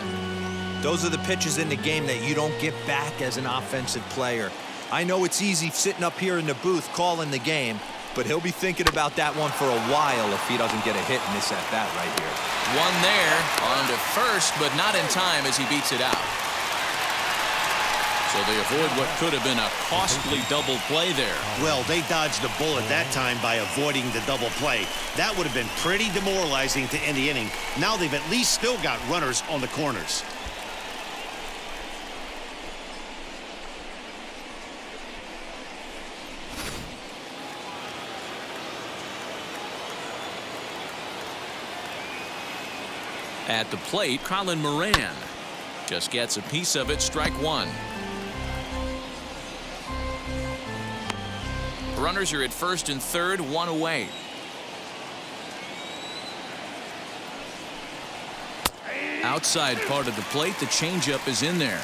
Those are the pitches in the game that you don't get back as an offensive player. I know it's easy sitting up here in the booth calling the game, but he'll be thinking about that one for a while if he doesn't get a hit in this at bat right here. One there on to first, but not in time as he beats it out. So they avoid what could have been a costly double play there. Well, they dodged the bullet that time by avoiding the double play. That would have been pretty demoralizing to end the inning. Now they've at least still got runners on the corners. At the plate, Colin Moran just gets a piece of it. Strike 1. Runners are at first and third, 1 away. Outside part of the plate, the changeup is in there.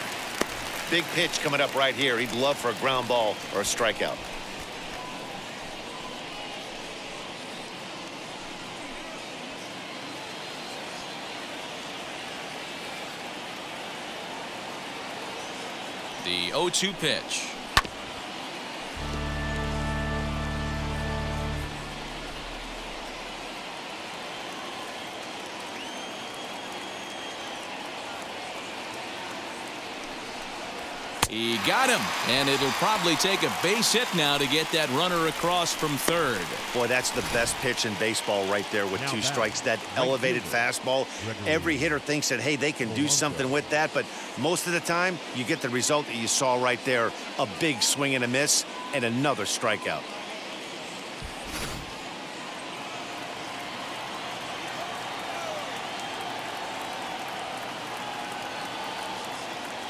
Big pitch coming up right here. He'd love for a ground ball or a strikeout. The 0-2 pitch. He got him, and it'll probably take a base hit now to get that runner across from third. Boy, that's the best pitch in baseball right there with 2 strikes. That elevated fastball. Every hitter thinks that, hey, they can do something with that, but most of the time you get the result that you saw right there. A big swing and a miss and another strikeout.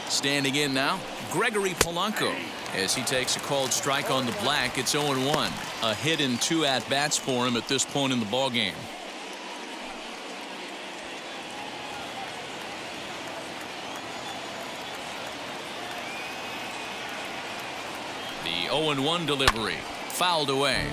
Standing in now, Gregory Polanco. As he takes a called strike on the black, it's 0-1. A hit in 2 at-bats for him at this point in the ballgame. The 0-1 delivery, fouled away.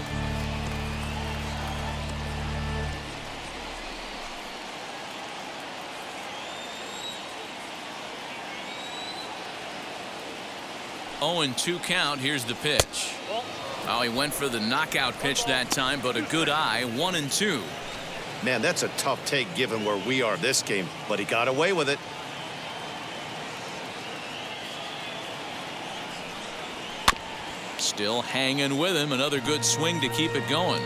Oh, 0-2 count. Here's the pitch. Oh, he went for the knockout pitch that time, but a good eye, 1-2. Man, that's a tough take given where we are this game, but he got away with it. Still hanging with him. Another good swing to keep it going.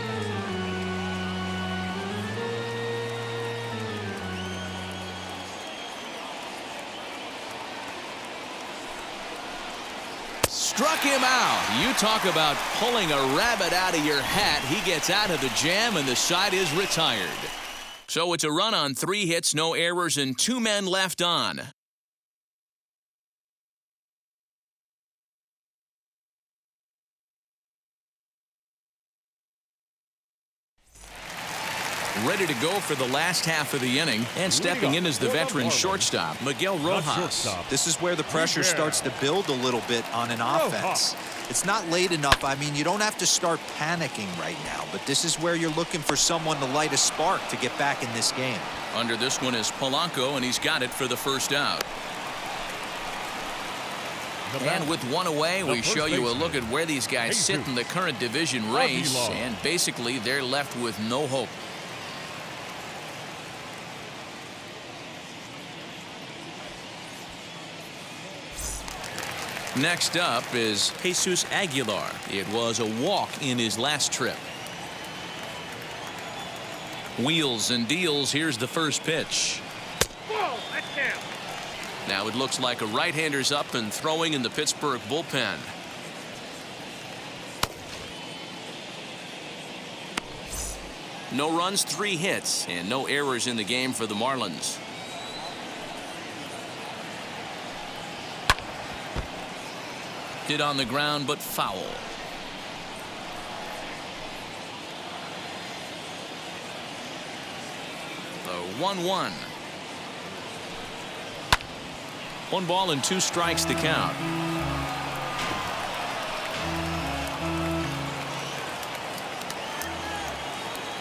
Struck him out. You talk about pulling a rabbit out of your hat. He gets out of the jam, and the side is retired. So it's a run on 3 hits, no errors, and 2 men left on. Ready to go for the last half of the inning, and stepping in as the veteran shortstop, Miguel Rojas. This is where the pressure starts to build a little bit on an offense. It's not late enough. I mean, you don't have to start panicking right now, but this is where you're looking for someone to light a spark to get back in this game. Under this one is Polanco, and he's got it for the first out. And with 1 away, we show you a look at where these guys sit in the current division race, and basically they're left with no hope. Next up is Jesus Aguilar. It was a walk in his last trip. Wheels and deals. Here's the first pitch. Whoa, that's down. Now it looks like a right-hander's up and throwing in the Pittsburgh bullpen. No runs, 3 hits, and no errors in the game for the Marlins. Hit on the ground, but foul. The 1-1. 1 ball and 2 strikes to count.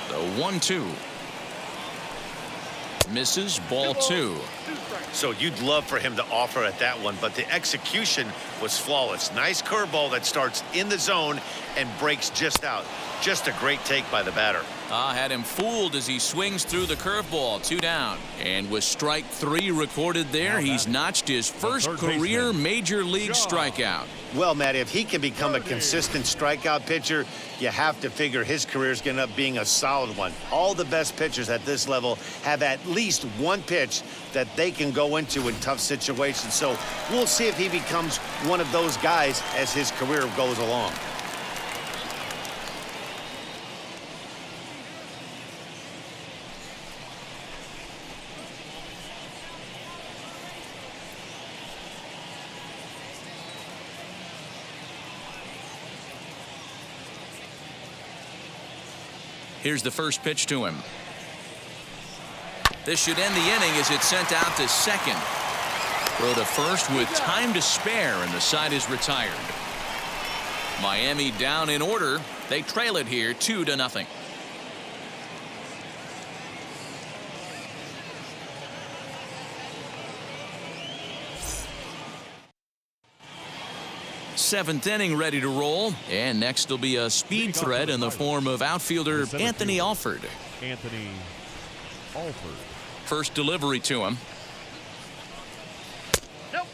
The 1-2. Misses, ball 2. So you'd love for him to offer at that one, but the execution was flawless. Nice curveball that starts in the zone and breaks just out. Just a great take by the batter. Had him fooled as he swings through the curveball. 2 down. And with strike 3 recorded there, he's notched his first career major league strikeout. Well, Matt, if he can become a consistent strikeout pitcher, you have to figure his career is going to end up being a solid one. All the best pitchers at this level have at least one pitch that they can go into in tough situations. So we'll see if he becomes one of those guys as his career goes along. Here's the first pitch to him. This should end the inning as it's sent out to second. Throw to first with time to spare, and the side is retired. Miami down in order. They trail it here 2-0. Seventh inning ready to roll, and next will be a speed threat in the form of outfielder Anthony Alford. Anthony Alford. First delivery to him. Nope.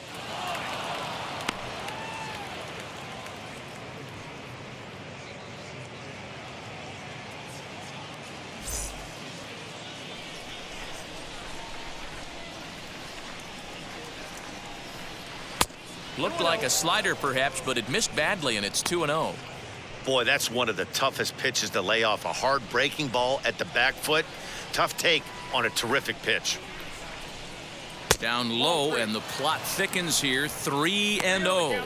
Looked like a slider perhaps, but it missed badly, and it's 2-0. Boy, that's one of the toughest pitches to lay off. A hard breaking ball at the back foot. Tough take on a terrific pitch. Down low, and the plot thickens here. 3-0.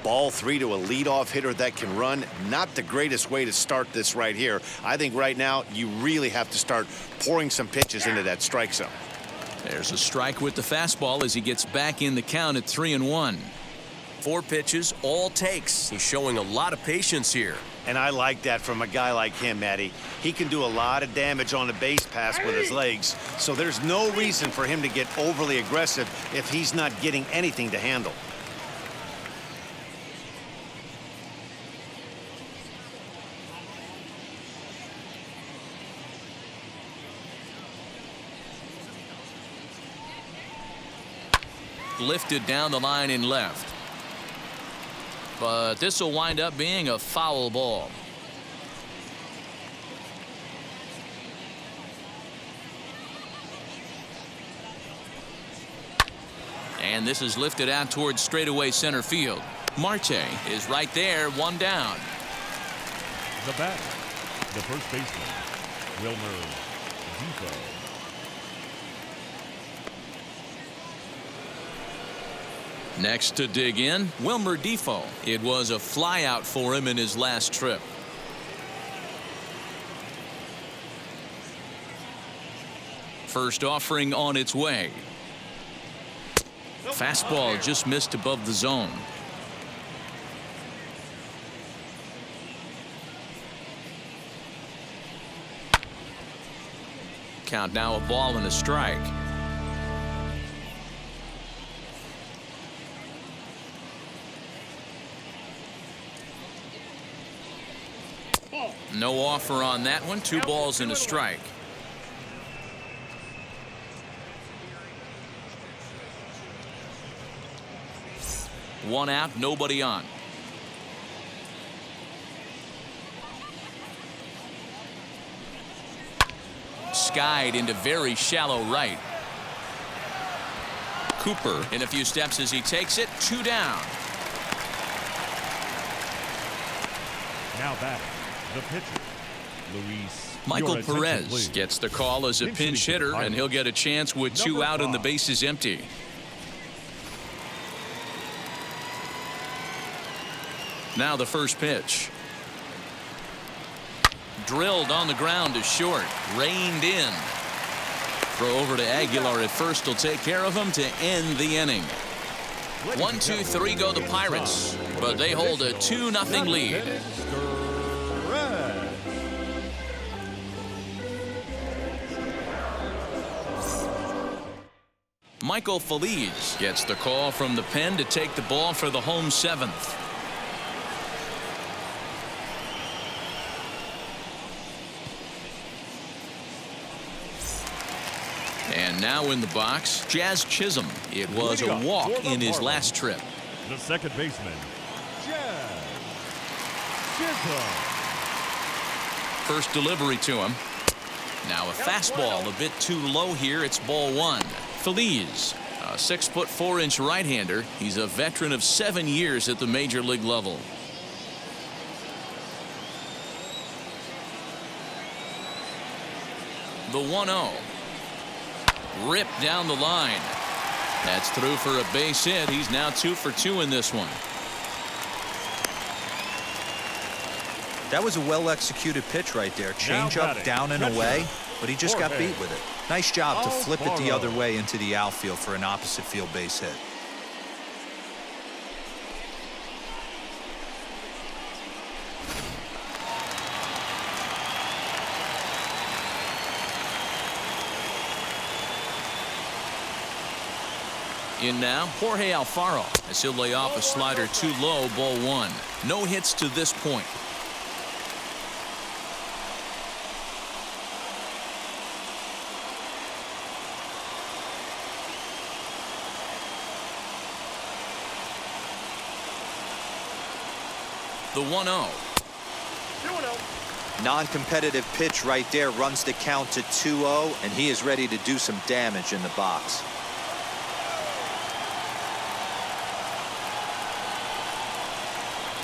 Ball 3 to a leadoff hitter that can run. Not the greatest way to start this right here. I think right now you really have to start pouring some pitches into that strike zone. There's a strike with the fastball as he gets back in the count at 3-1. 4 pitches, all takes. He's showing a lot of patience here. And I like that from a guy like him, Matty. He can do a lot of damage on the base pass with his legs. So there's no reason for him to get overly aggressive if he's not getting anything to handle. lifted down the line in left. But this will wind up being a foul ball. And this is lifted out towards straightaway center field. Marte is right there, one down. The batter, the first baseman, Wilmer Difo. Next to dig in, Wilmer Difo. It was a flyout for him in his last trip. First offering on its way. Fastball just missed above the zone. Count now, a ball and a strike. No offer on that one. 2 balls and a strike. One out, nobody on. Skied into very shallow right. Cooper in a few steps as he takes it. 2 down. Now back, the pitcher, Luis. Michael Your attention, Perez please. gets the call as a pinch hitter, and he'll get a chance with 2 out and the bases empty. Now the first pitch. Drilled on the ground to short. Reined in. Throw over to Aguilar at first will take care of him to end the inning. 1, 2, 3 go the Pirates, but they hold a 2-0 lead. Michael Feliz gets the call from the pen to take the ball for the home 7th. And now in the box, Jazz Chisholm. It was a walk in his last trip. The second baseman, Jazz Chisholm. First delivery to him. Now a fastball a bit too low here. It's ball 1. Feliz, a 6'4" right-hander. He's a veteran of 7 years at the major league level. The 1-0. Ripped down the line. That's through for a base hit. He's now 2 for 2 in this one. That was a well-executed pitch right there. Change up, down and away, but he just got beat with it. Nice job to flip it the other way into the outfield for an opposite field base hit. In now, Jorge Alfaro, as he'll lay off a slider too low, ball 1. No hits to this point. The 1-0. Non-competitive pitch right there runs the count to 2-0, and he is ready to do some damage in the box.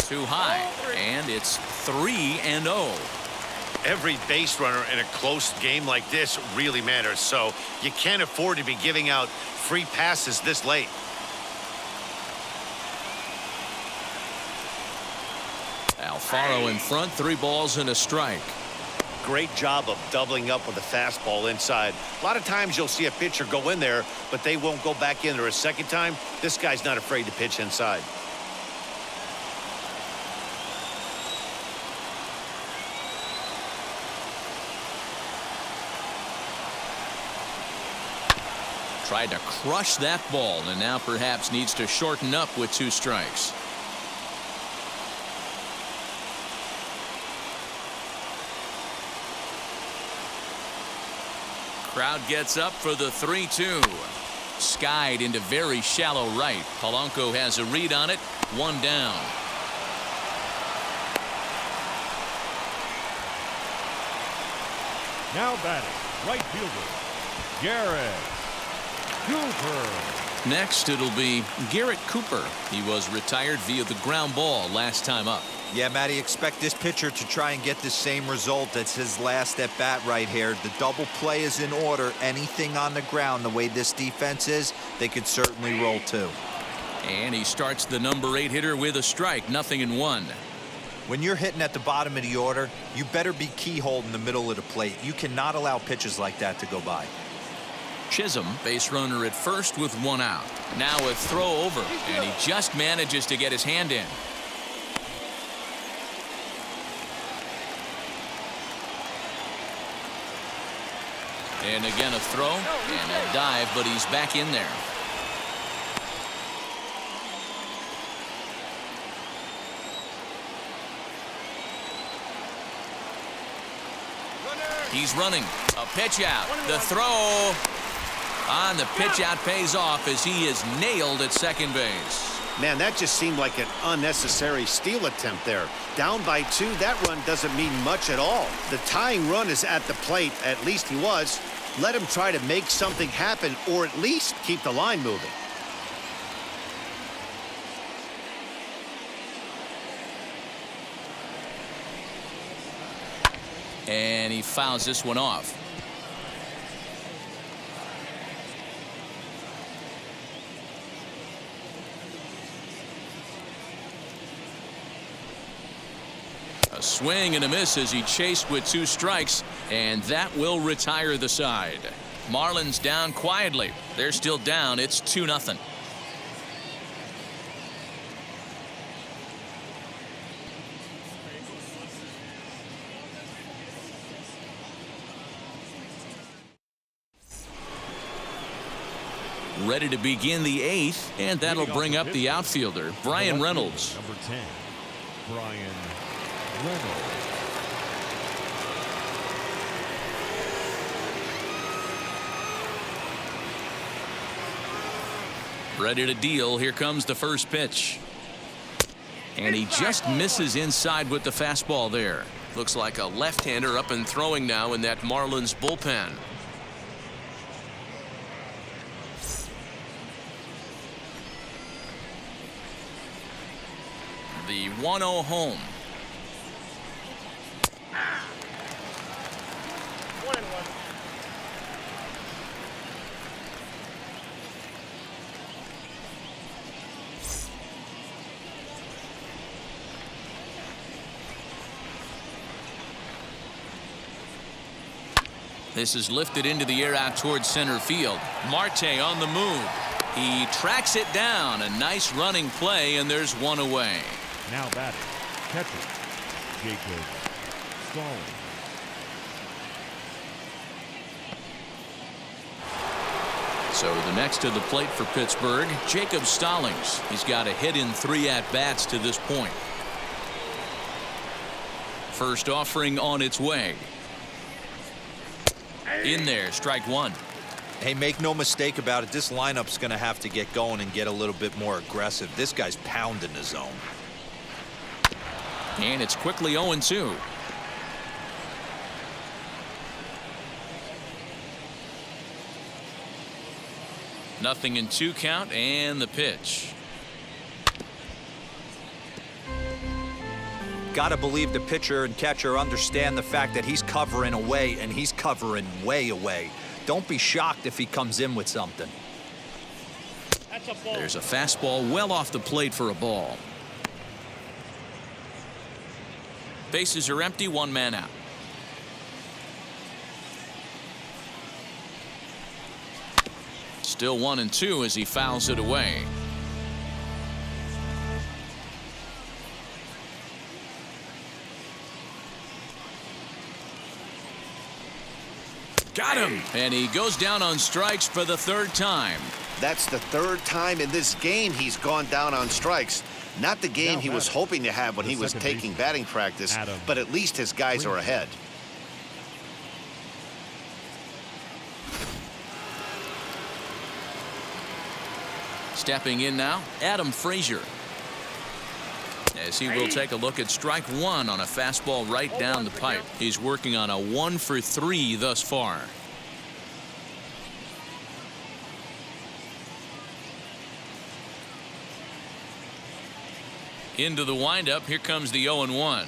Too high, and it's 3-0. Every base runner in a close game like this really matters, so you can't afford to be giving out free passes this late. Alfaro in front, 3 balls and a strike. Great job of doubling up with a fastball inside. A lot of times you'll see a pitcher go in there, but they won't go back in there a second time. This guy's not afraid to pitch inside. Tried to crush that ball, and now perhaps needs to shorten up with 2 strikes. Crowd gets up for the 3-2. skied into very shallow right. Polanco has a read on it. One down. Now batting, right fielder, Garrett Cooper. Next, it'll be Garrett Cooper. He was retired via the ground ball last time up. Yeah, Matty, expect this pitcher to try and get the same result. That's his last at bat right here. The double play is in order. Anything on the ground, the way this defense is, they could certainly roll too. And he starts the number 8 hitter with a strike, 0-1. When you're hitting at the bottom of the order, you better be keyhole in the middle of the plate. You cannot allow pitches like that to go by. Chisholm, base runner at first with 1 out. Now a throw over, and he just manages to get his hand in. And again a throw and a dive, but he's back in there. He's running. A pitch out. The throw on the pitch out pays off as he is nailed at second base. Man, that just seemed like an unnecessary steal attempt there. Down by 2, that run doesn't mean much at all. The tying run is at the plate. At least he was. Let him try to make something happen or at least keep the line moving. And he fouls this one off. A swing and a miss as he chased with 2 strikes, and that will retire the side. Marlins down quietly. They're still down. It's 2-0. Ready to begin the 8th, and that'll bring up the outfielder, Brian Reynolds. Number 10, Brian Reynolds. Ready to deal. Here comes the first pitch. And he just misses inside with the fastball there. Looks like a left-hander up and throwing now in that Marlins bullpen. The 1-0 home. 1-1. This is lifted into the air out towards center field. Marte on the move. He tracks it down. A nice running play, and there's one away. Now batting, catcher, Jacob Stallings. So the next to the plate for Pittsburgh, Jacob Stallings. He's got a hit in 3 at-bats to this point. First offering on its way. In there, strike 1. Hey, make no mistake about it. This lineup's going to have to get going and get a little bit more aggressive. This guy's pounding the zone. And it's quickly 0-2. Nothing in 2 count, and the pitch. Gotta believe the pitcher and catcher understand the fact that he's covering away, and he's covering way away. Don't be shocked if he comes in with something. That's a ball. There's a fastball well off the plate for a ball. Bases are empty, 1 man out. Still 1-2 as he fouls it away. Got him. And he goes down on strikes for the 3rd time. That's the 3rd time in this game he's gone down on strikes. Not the game he was hoping to have when he was taking batting practice, but at least his guys are ahead. Stepping in now, Adam Frazier. As he will take a look at strike one on a fastball right down the pipe. He's working on a 1 for 3 thus far. Into the windup. Here comes the 0-1.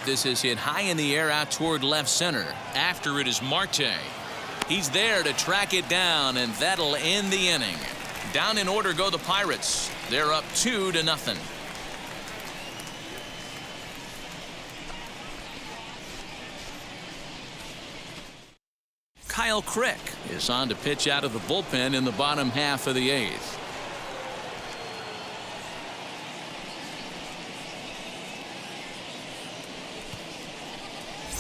This is hit high in the air out toward left center. After it is Marte. He's there to track it down, and that'll end the inning. Down in order go the Pirates. They're up 2-0. Kyle Crick is on to pitch out of the bullpen in the bottom half of the 8th.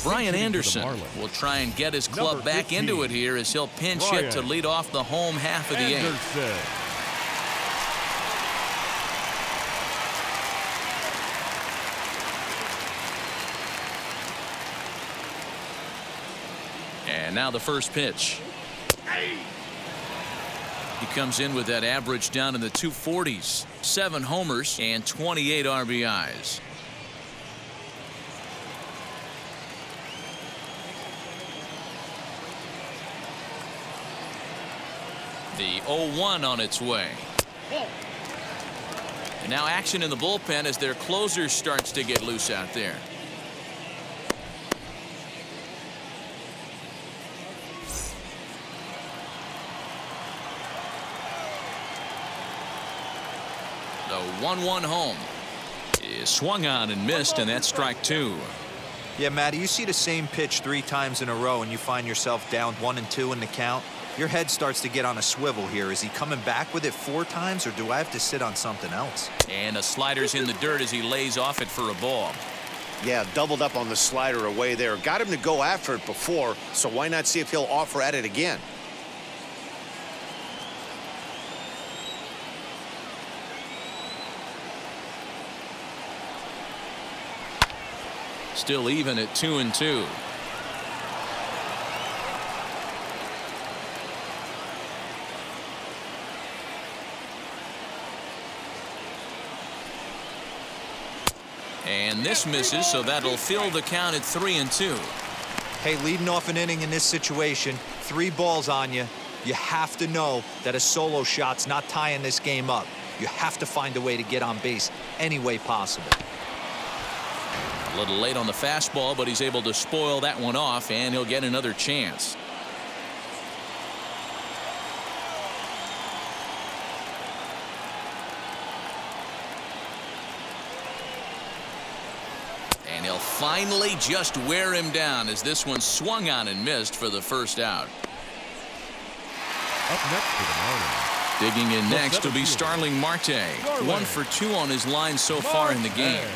Brian Anderson will try and get his club back into it here as he'll pinch hit to lead off the home half of the 8th. And now the first pitch. He comes in with that average down in the 240s. 7 homers and 28 RBIs. The 0-1 on its way. And now action in the bullpen as their closer starts to get loose out there. The 1-1 home is swung on and missed, and that's strike 2. Yeah, Matty, you see the same pitch 3 times in a row and you find yourself down 1-2 in the count. Your head starts to get on a swivel here. Is he coming back with it 4 times, or do I have to sit on something else? And a slider's in the dirt as he lays off it for a ball. Yeah, doubled up on the slider away there. Got him to go after it before, so why not see if he'll offer at it again? Still even at 2-2. And this misses, so that'll fill the count at 3-2. Hey, leading off an inning in this situation, 3 balls on you. You have to know that a solo shot's not tying this game up. You have to find a way to get on base any way possible. A little late on the fastball, but he's able to spoil that one off, and he'll get another chance. And he'll finally just wear him down as this one swung on and missed for the first out. Up next for the Marlins. Digging in next will be Starling Marte. 1 for 2 on his line so far in the game.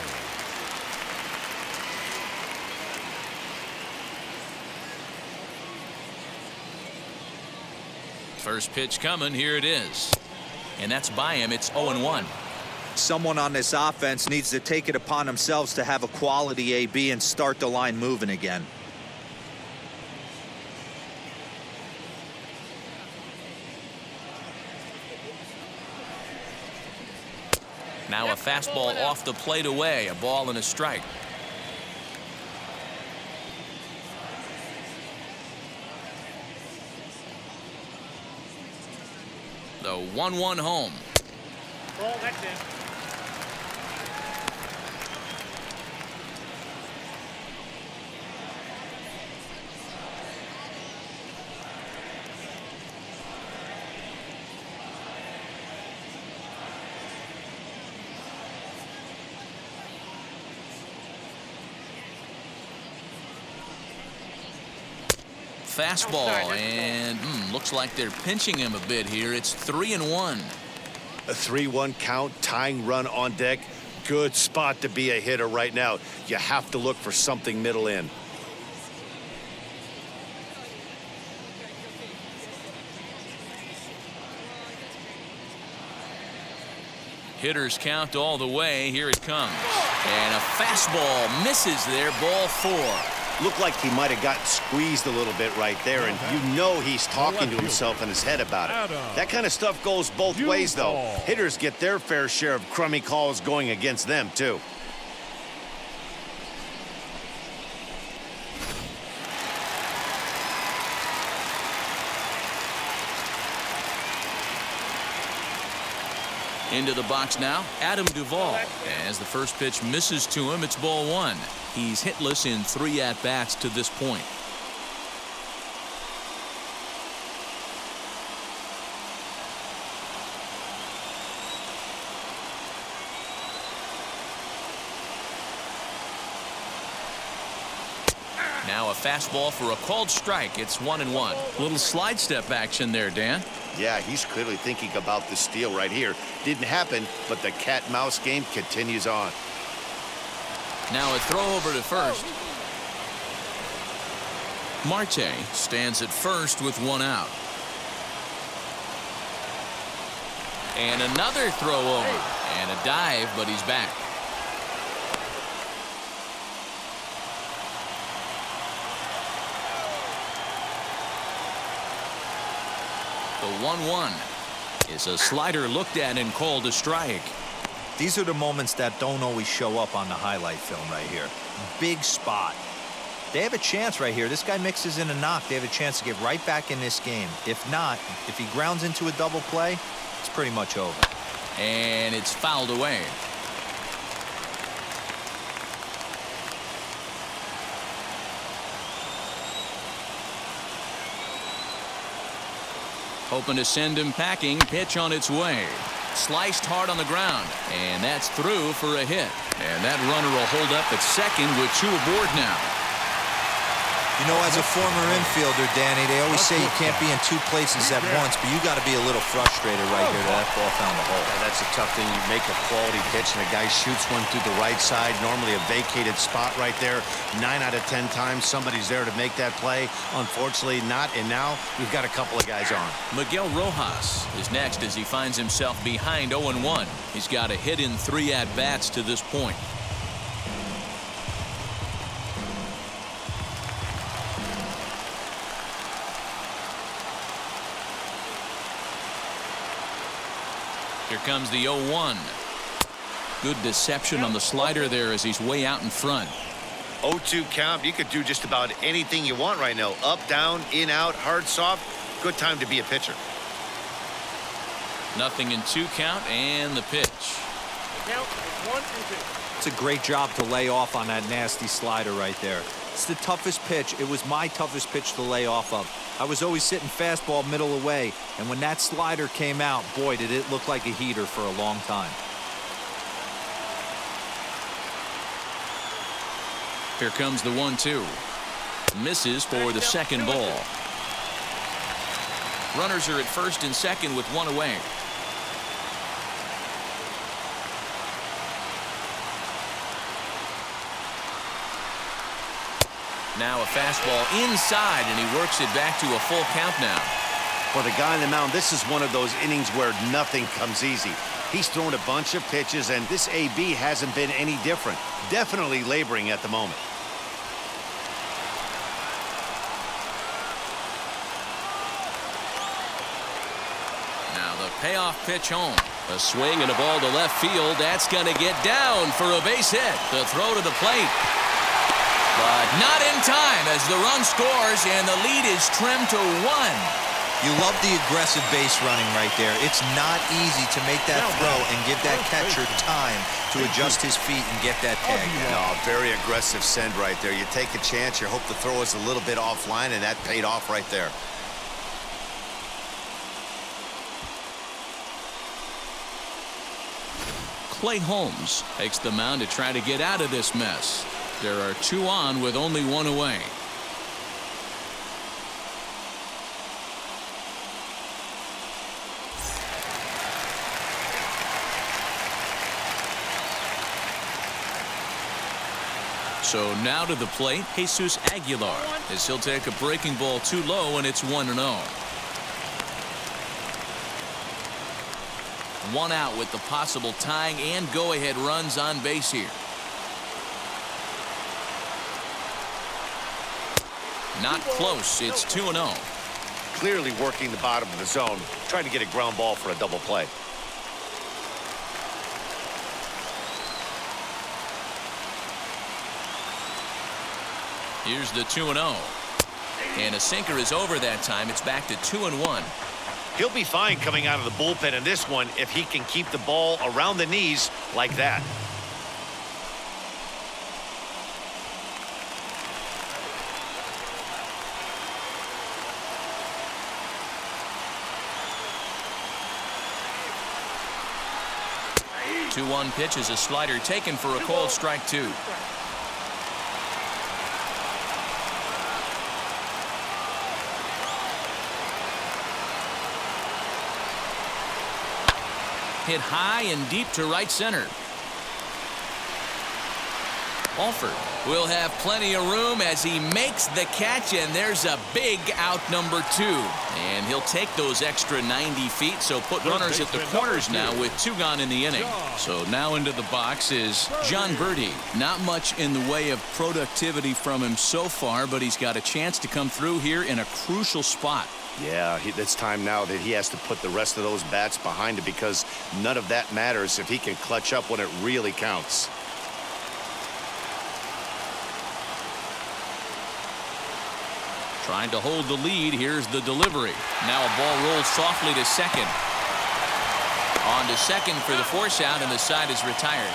First pitch coming. Here it is. And that's by him. It's 0-1. Someone on this offense needs to take it upon themselves to have a quality AB and start the line moving again. Now a fastball off the plate away. A ball and a strike. The 1-1 home. Ball, that's it. Fastball, and looks like they're pinching him a bit here. It's 3-1. A 3-1 count, tying run on deck. Good spot to be a hitter right now. You have to look for something middle in. Hitters count all the way. Here it comes. And a fastball misses there. Ball 4. Looked like he might have gotten squeezed a little bit right there, and you know he's talking to himself in his head about it. That kind of stuff goes both ways, though. Hitters get their fair share of crummy calls going against them, too. Into the box now, Adam Duvall. As the first pitch misses to him, it's ball one. He's hitless in 3 at-bats to this point. Now a fastball for a called strike. It's 1-1. Little slide step action there, Dan. Yeah, he's clearly thinking about the steal right here. Didn't happen, but the cat-mouse game continues on. Now a throw over to first. Marte stands at first with 1 out. And another throw over. And a dive, but he's back. The 1-1 is a slider looked at and called a strike. These are the moments that don't always show up on the highlight film right here. Big spot. They have a chance right here. This guy mixes in a knock. They have a chance to get right back in this game. If not, if he grounds into a double play, it's pretty much over. And it's fouled away. Hoping to send him packing. Pitch on its way. Sliced hard on the ground. And that's through for a hit. And that runner will hold up at second with 2 aboard now. You know, as a former infielder, Danny, they always say you can't be in 2 places at once, but you got to be a little frustrated right here that ball found the hole. Yeah, that's a tough thing. You make a quality pitch and a guy shoots one through the right side, normally a vacated spot right there. 9 out of 10 times somebody's there to make that play. Unfortunately not, and now we've got a couple of guys on. Miguel Rojas is next as he finds himself behind 0-1. He's got a hit in 3 at-bats to this point. Here comes the 0-1. Good deception on the slider there as he's way out in front. 0-2 count. You could do just about anything you want right now. Up, down, in, out, hard, soft. Good time to be a pitcher. 0-2 count and the pitch. The count is 1-2. It's a great job to lay off on that nasty slider right there. It's the toughest pitch. It was my toughest pitch to lay off of. I was always sitting fastball middle away, and when that slider came out, boy, did it look like a heater for a long time. Here comes the 1-2. Misses for the second ball. Runners are at first and second with 1 away. Now a fastball inside, and he works it back to a full count now. For the guy on the mound, this is one of those innings where nothing comes easy. He's thrown a bunch of pitches, and this AB hasn't been any different. Definitely laboring at the moment. Now the payoff pitch home. A swing and a ball to left field. That's going to get down for a base hit. The throw to the plate. But not in time as the run scores and the lead is trimmed to 1. You love the aggressive base running right there. It's not easy to make that throw and give that catcher time to adjust his feet and get that tag down. No, very aggressive send right there. You take a chance, you hope the throw is a little bit offline, and that paid off right there. Clay Holmes takes the mound to try to get out of this mess. There are 2 on with only 1 away. So now to the plate, Jesus Aguilar, as he'll take a breaking ball too low, and it's 1-0. 1 out with the possible tying and go-ahead runs on base here. Not close. It's 2-0. Clearly working the bottom of the zone, trying to get a ground ball for a double play. Here's the 2-0. And a sinker is over that time. It's back to 2-1. He'll be fine coming out of the bullpen in this one if he can keep the ball around the knees like that. The 2-1 pitch is a slider taken for a called strike 2. Hit high and deep to right center. Alford will have plenty of room as he makes the catch, and there's a big out, number 2. And he'll take those extra 90 feet, so put runners at the corners now with 2 gone in the inning. So now into the box is Jon Berti. Not much in the way of productivity from him so far, but he's got a chance to come through here in a crucial spot. Yeah, it's time now that he has to put the rest of those bats behind it, because none of that matters if he can clutch up when it really counts. Trying to hold the lead. Here's the delivery. Now a ball rolls softly to second. On to second for the force out, and the side is retired.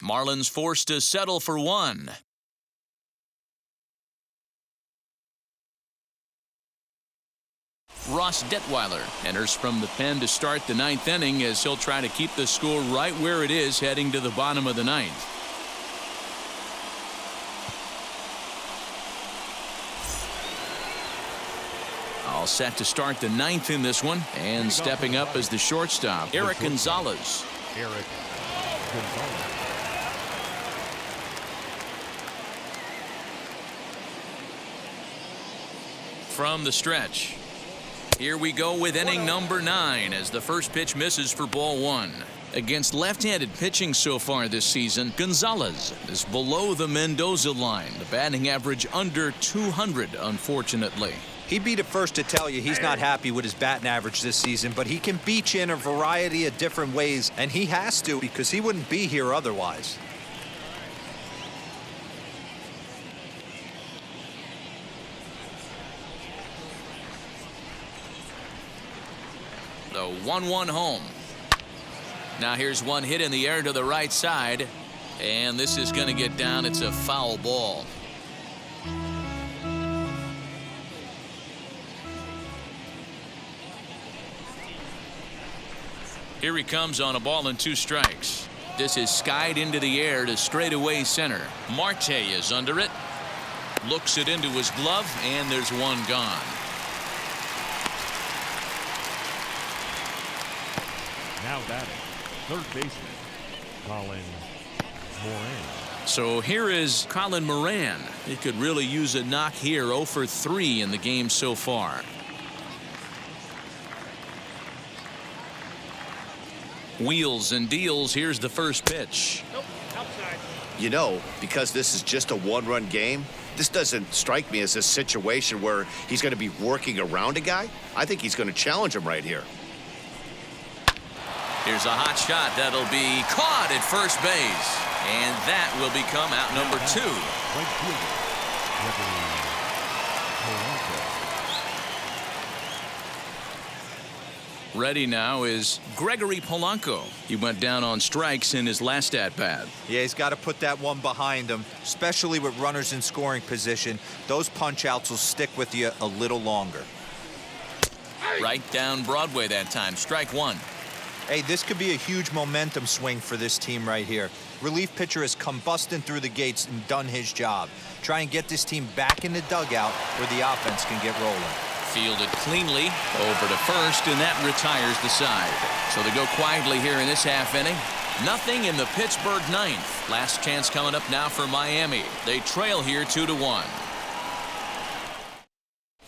Marlins forced to settle for 1. Ross Detweiler enters from the pen to start the 9th inning as he'll try to keep the score right where it is heading to the bottom of the 9th. All set to start the 9th in this one, and stepping up as the shortstop, Eric Gonzalez. Eric Gonzalez. From the stretch. Here we go with inning number 9 as the first pitch misses for ball 1. Against left-handed pitching so far this season, Gonzalez is below the Mendoza line. The batting average under 200, unfortunately. He'd be the first to tell you he's not happy with his batting average this season, but he can beat you in a variety of different ways, and he has to because he wouldn't be here otherwise. The 1-1 home. Now here's one hit in the air to the right side, and this is going to get down. It's a foul ball. Here he comes on a ball and 2 strikes. This is skied into the air to straightaway center. Marte is under it. Looks it into his glove, and there's one gone. Now batting, third baseman, Colin Moran. So here is Colin Moran. He could really use a knock here. 0 for 3 in the game so far. Wheels and deals. Here's the first pitch. Nope, outside. You know, because this is just a 1-run game, this doesn't strike me as a situation where he's going to be working around a guy. I think he's going to challenge him right here. Here's a hot shot that'll be caught at first base, and that will become out number 2. Right fielder, Gregory Polanco. Ready now is Gregory Polanco. He went down on strikes in his last at-bat. Yeah, he's got to put that one behind him, especially with runners in scoring position. Those punch-outs will stick with you a little longer. Right down Broadway that time. Strike 1. Hey, this could be a huge momentum swing for this team right here. Relief pitcher has come busting through the gates and done his job. Try and get this team back in the dugout where the offense can get rolling. Fielded cleanly over to first, and that retires the side. So they go quietly here in this half inning. Nothing in the Pittsburgh 9th. Last chance coming up now for Miami. They trail here 2-1.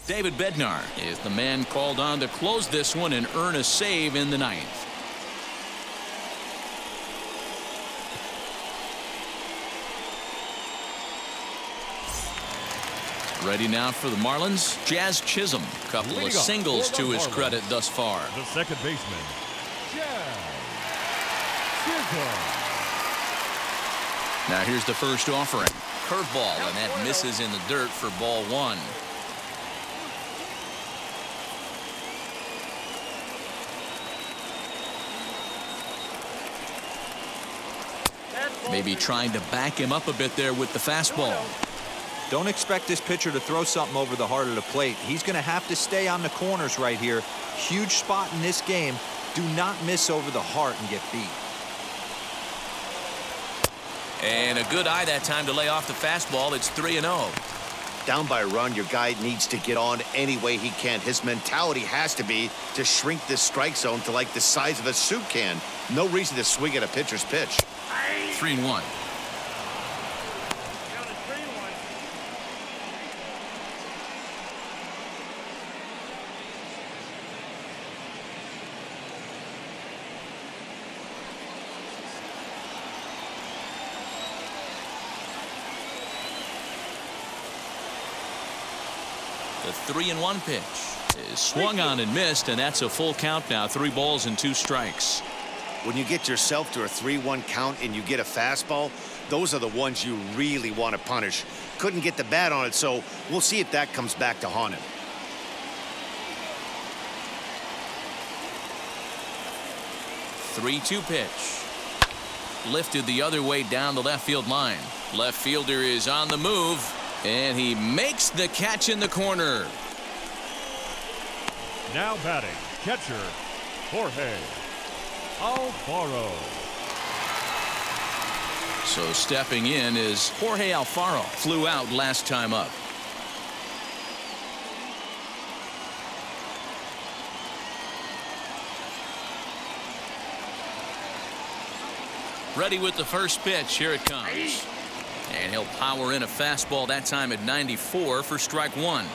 David Bednar is the man called on to close this one and earn a save in the 9th. Ready now for the Marlins, Jazz Chisholm. Couple of Leading off singles for the to his Marlins, credit thus far. The second baseman, Jazz Chisholm. Now here's the first offering. Curveball, and that misses in the dirt for ball one. Maybe trying to back him up a bit there with the fastball. Don't expect this pitcher to throw something over the heart of the plate. He's going to have to stay on the corners right here. Huge spot in this game. Do not miss over the heart and get beat. And a good eye that time to lay off the fastball. It's 3-0. Down by a run, your guy needs to get on any way he can. His mentality has to be to shrink this strike zone to like the size of a soup can. No reason to swing at a pitcher's pitch. 3-1. Down to 3-1. The 3-1 pitch is swung on and missed, and that's a full count now. 3 balls and 2 strikes. When you get yourself to a 3-1 count and you get a fastball, those are the ones you really want to punish. Couldn't get the bat on it, so we'll see if that comes back to haunt him. Three-two pitch. Lifted the other way down the left field line. Left fielder is on the move, and he makes the catch in the corner. Now batting, catcher, Jorge Alfaro. So stepping in is Jorge Alfaro. Flew out last time up. Ready with the first pitch. Here it comes. And he'll power in a fastball that time at 94 for strike one.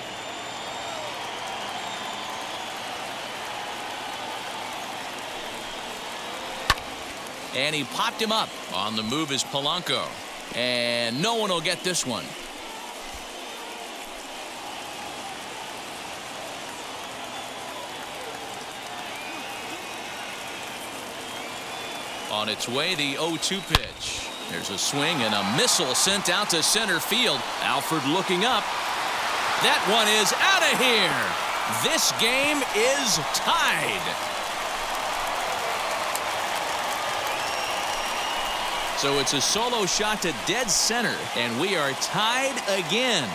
And he popped him up. On the move is Polanco. And no one will get this one. On its way, the 0-2 pitch. There's a swing and a missile sent out to center field. Alford looking up. That one is out of here. This game is tied. So it's a solo shot to dead center, and we are tied again.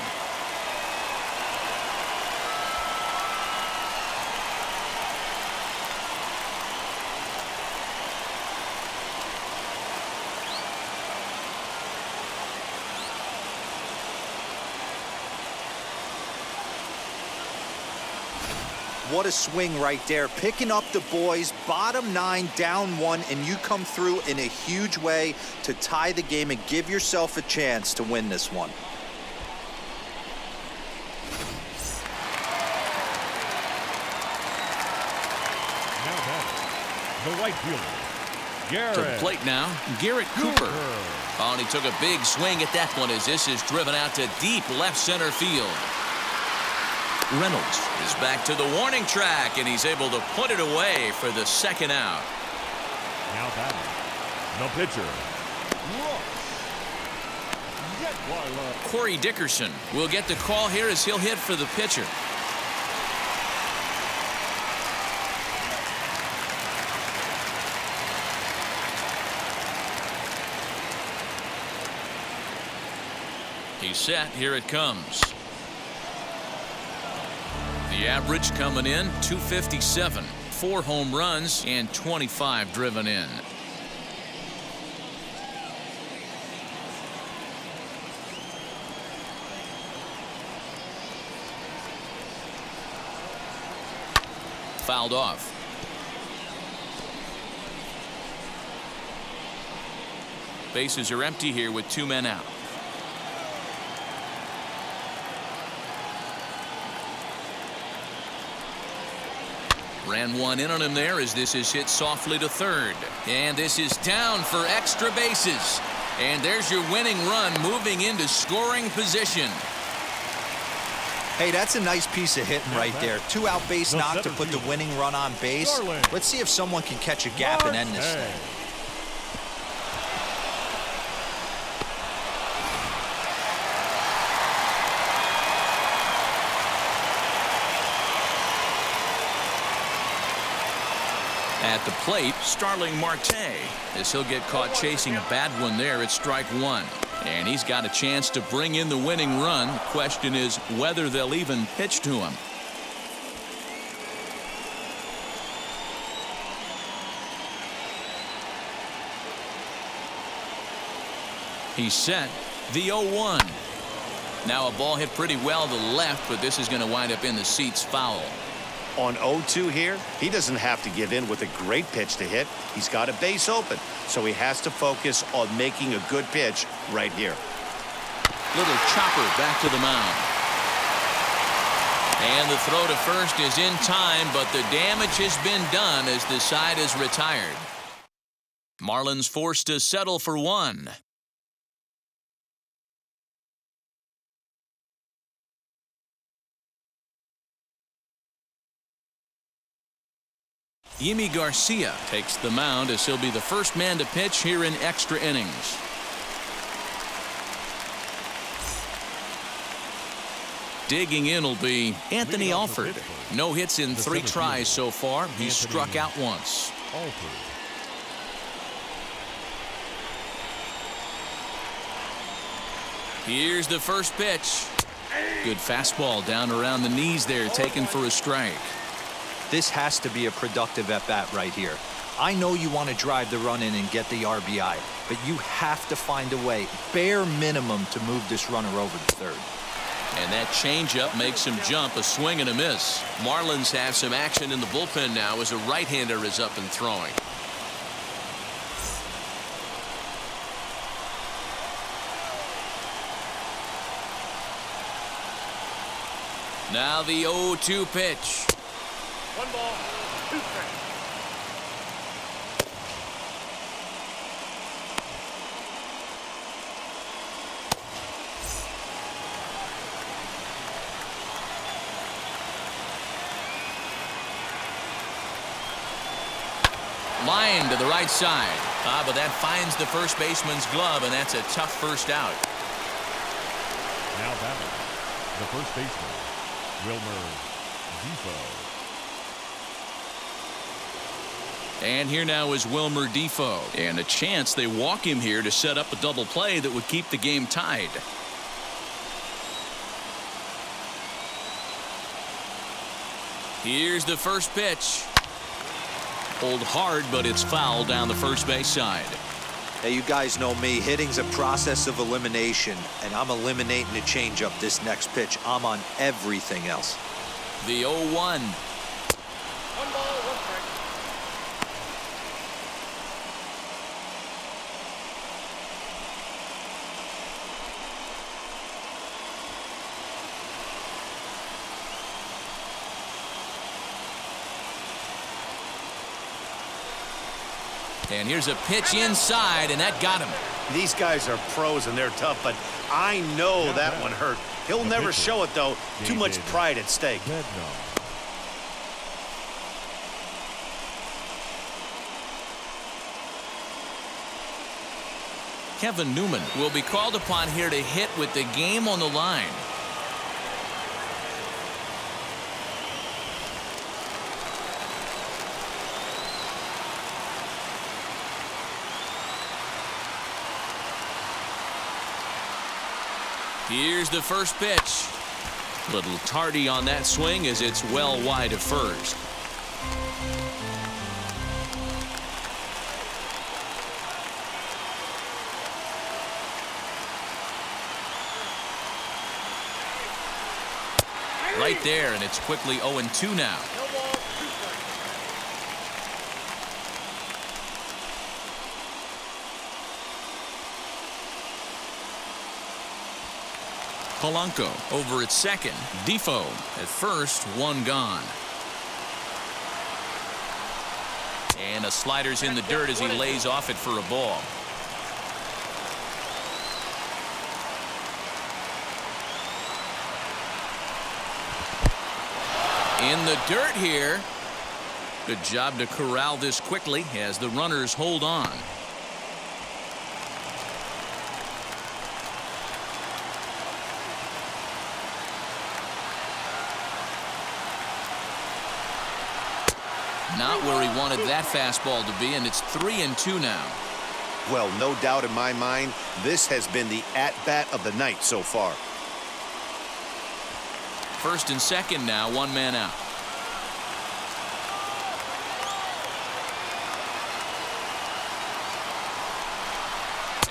What a swing right there. Picking up the boys, bottom 9, down 1, and you come through in a huge way to tie the game and give yourself a chance to win this one. Now batting, the right fielder, Garrett To the plate now, Garrett Cooper. Oh, and he took a big swing at that one as this is driven out to deep left center field. Reynolds is back to the warning track, and he's able to put it away for the second out. Now batting, the pitcher, Detweiler. Corey Dickerson will get the call here as he'll hit for the pitcher. He's set. Here it comes. The average coming in 257, 4 home runs and 25 driven in. Fouled off. Bases are empty here with 2 men out. Ran one in on him there as this is hit softly to third. And this is down for extra bases. And there's your winning run moving into scoring position. Hey, that's a nice piece of hitting right there. 2-out base The knock to put the 17th. winning run on base. Starling. Let's see if someone can catch a gap and end this Marte. thing. At the plate, Starling Marte, as he'll get caught chasing a bad one there at strike one. And he's got a chance to bring in the winning run. The question is whether they'll even pitch to him. He's set. The 0-1. Now a ball hit pretty well to left, but this is going to wind up in the seats foul. On 0-2 here, he doesn't have to give in with a great pitch to hit. He's got a base open, so he has to focus on making a good pitch right here. Little chopper back to the mound. And the throw to first is in time, but the damage has been done as the side is retired. Marlins forced to settle for one. Yimi Garcia takes the mound as he'll be the first man to pitch here in extra innings. Digging in will be Anthony Alford. No hits in 3 tries so far. He's struck out once. Alford. Here's the first pitch. Good fastball down around the knees there, taken for a strike. This has to be a productive at-bat right here. I know you want to drive the run in and get the RBI, but you have to find a way, bare minimum, to move this runner over to third. And that changeup makes him jump, a swing and a miss. Marlins have some action in the bullpen now as a right-hander is up and throwing. Now the 0-2 pitch. 1 ball, 2 strikes. Line to the right side. But that finds the first baseman's glove, and that's a tough first out. Now batting, the first baseman, Wilmer Defoe. And here now is Wilmer Defoe. And a chance they walk him here to set up a double play that would keep the game tied. Here's the first pitch. Pulled hard, but it's foul down the first base side. Hey, you guys know me. Hitting's a process of elimination, and I'm eliminating the changeup this next pitch. I'm on everything else. The 0-1. 1 ball, 1 strike. And here's a pitch inside, and that got him. These guys are pros and they're tough, but I know that one hurt. He'll never show it, though. Too much pride at stake. Bednar. Kevin Newman will be called upon here to hit with the game on the line. Here's the first pitch. Little tardy on that swing as it's well wide of first. Right there, and it's quickly 0-2 now. No ball, 2 strikes. Polanco over at second. Defoe at first, 1 gone. And a slider's in the dirt as he lays off it for a ball. In the dirt here. Good job to corral this quickly as the runners hold on. Not where he wanted that fastball to be, and it's 3-2 now. Well, no doubt in my mind, this has been the at-bat of the night so far. First and second now, one man out.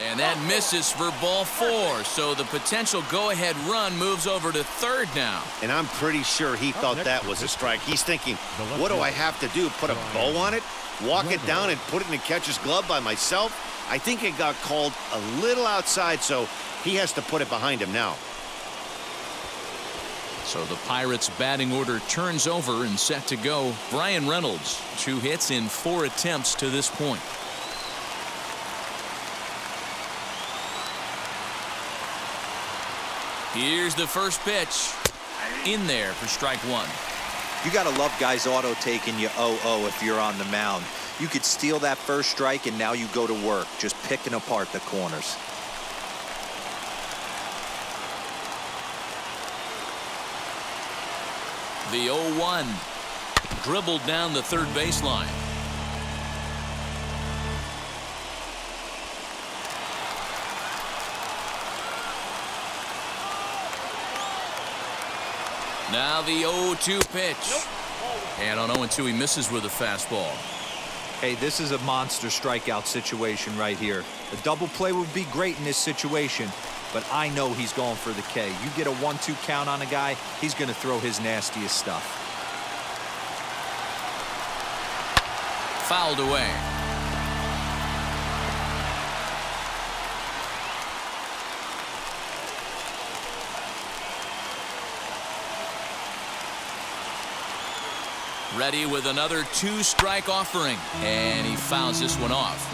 And that misses for ball 4, so the potential go-ahead run moves over to third now. And I'm pretty sure he thought that was a strike. He's thinking, what do I have to do? Put a bow on it? Walk it down and put it in the catcher's glove by myself? I think it got called a little outside, so he has to put it behind him now. So the Pirates' batting order turns over and set to go. Bryan Reynolds, 2 hits in 4 attempts to this point. Here's the first pitch. In there for strike 1. You got to love guys auto taking you 0-0 if you're on the mound. You could steal that first strike and now you go to work just picking apart the corners. The 0-1 dribbled down the third baseline. Now the 0-2 pitch. And on 0-2 he misses with a fastball. Hey, this is a monster strikeout situation right here. A double play would be great in this situation, but I know he's going for the K. You get a 1-2 count on a guy, he's going to throw his nastiest stuff. Fouled away. Ready with another 2-strike offering, and he fouls this one off.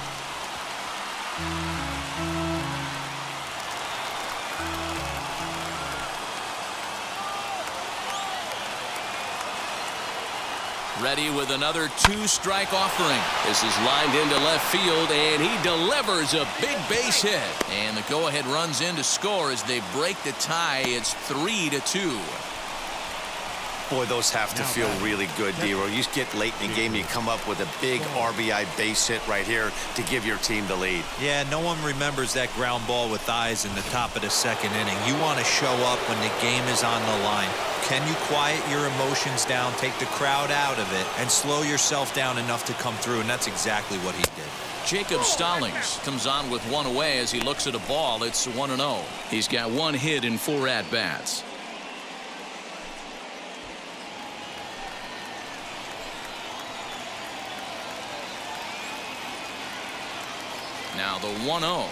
Ready with another 2-strike offering. This is lined into left field, and he delivers a big base hit. And the go-ahead runs in to score as they break the tie. It's 3-2. Boy, those have to feel really good, Dero. You get late in the game, you come up with a big RBI base hit right here to give your team the lead. Yeah, no one remembers that ground ball with eyes in the top of the second inning. You want to show up when the game is on the line. Can you quiet your emotions down, take the crowd out of it, and slow yourself down enough to come through? And that's exactly what he did. Jacob Stallings comes on with one away as he looks at a ball. It's 1-0. He's got 1 hit in 4 at-bats. Now the 1-0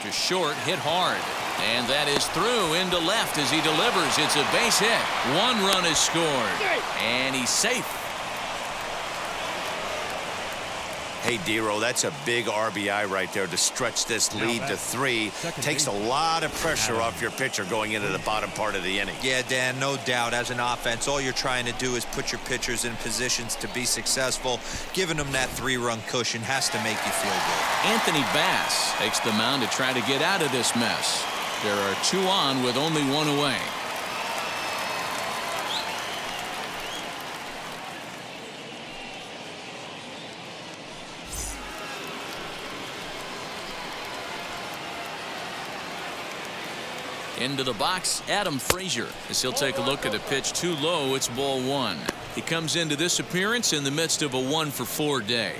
to short, hit hard, and that is through into left as he delivers. It's a base hit. 1 run is scored, and he's safe. Hey, Dero, that's a big RBI right there to stretch this lead to 3. Takes a lot of pressure off your pitcher going into the bottom part of the inning. Yeah, Dan, no doubt. As an offense, all you're trying to do is put your pitchers in positions to be successful. Giving them that 3-run cushion has to make you feel good. Anthony Bass takes the mound to try to get out of this mess. There are 2 on with only 1 away. Into the box, Adam Frazier, as he'll take a look at a pitch too low. It's ball 1. He comes into this appearance in the midst of a 1-for-4 day.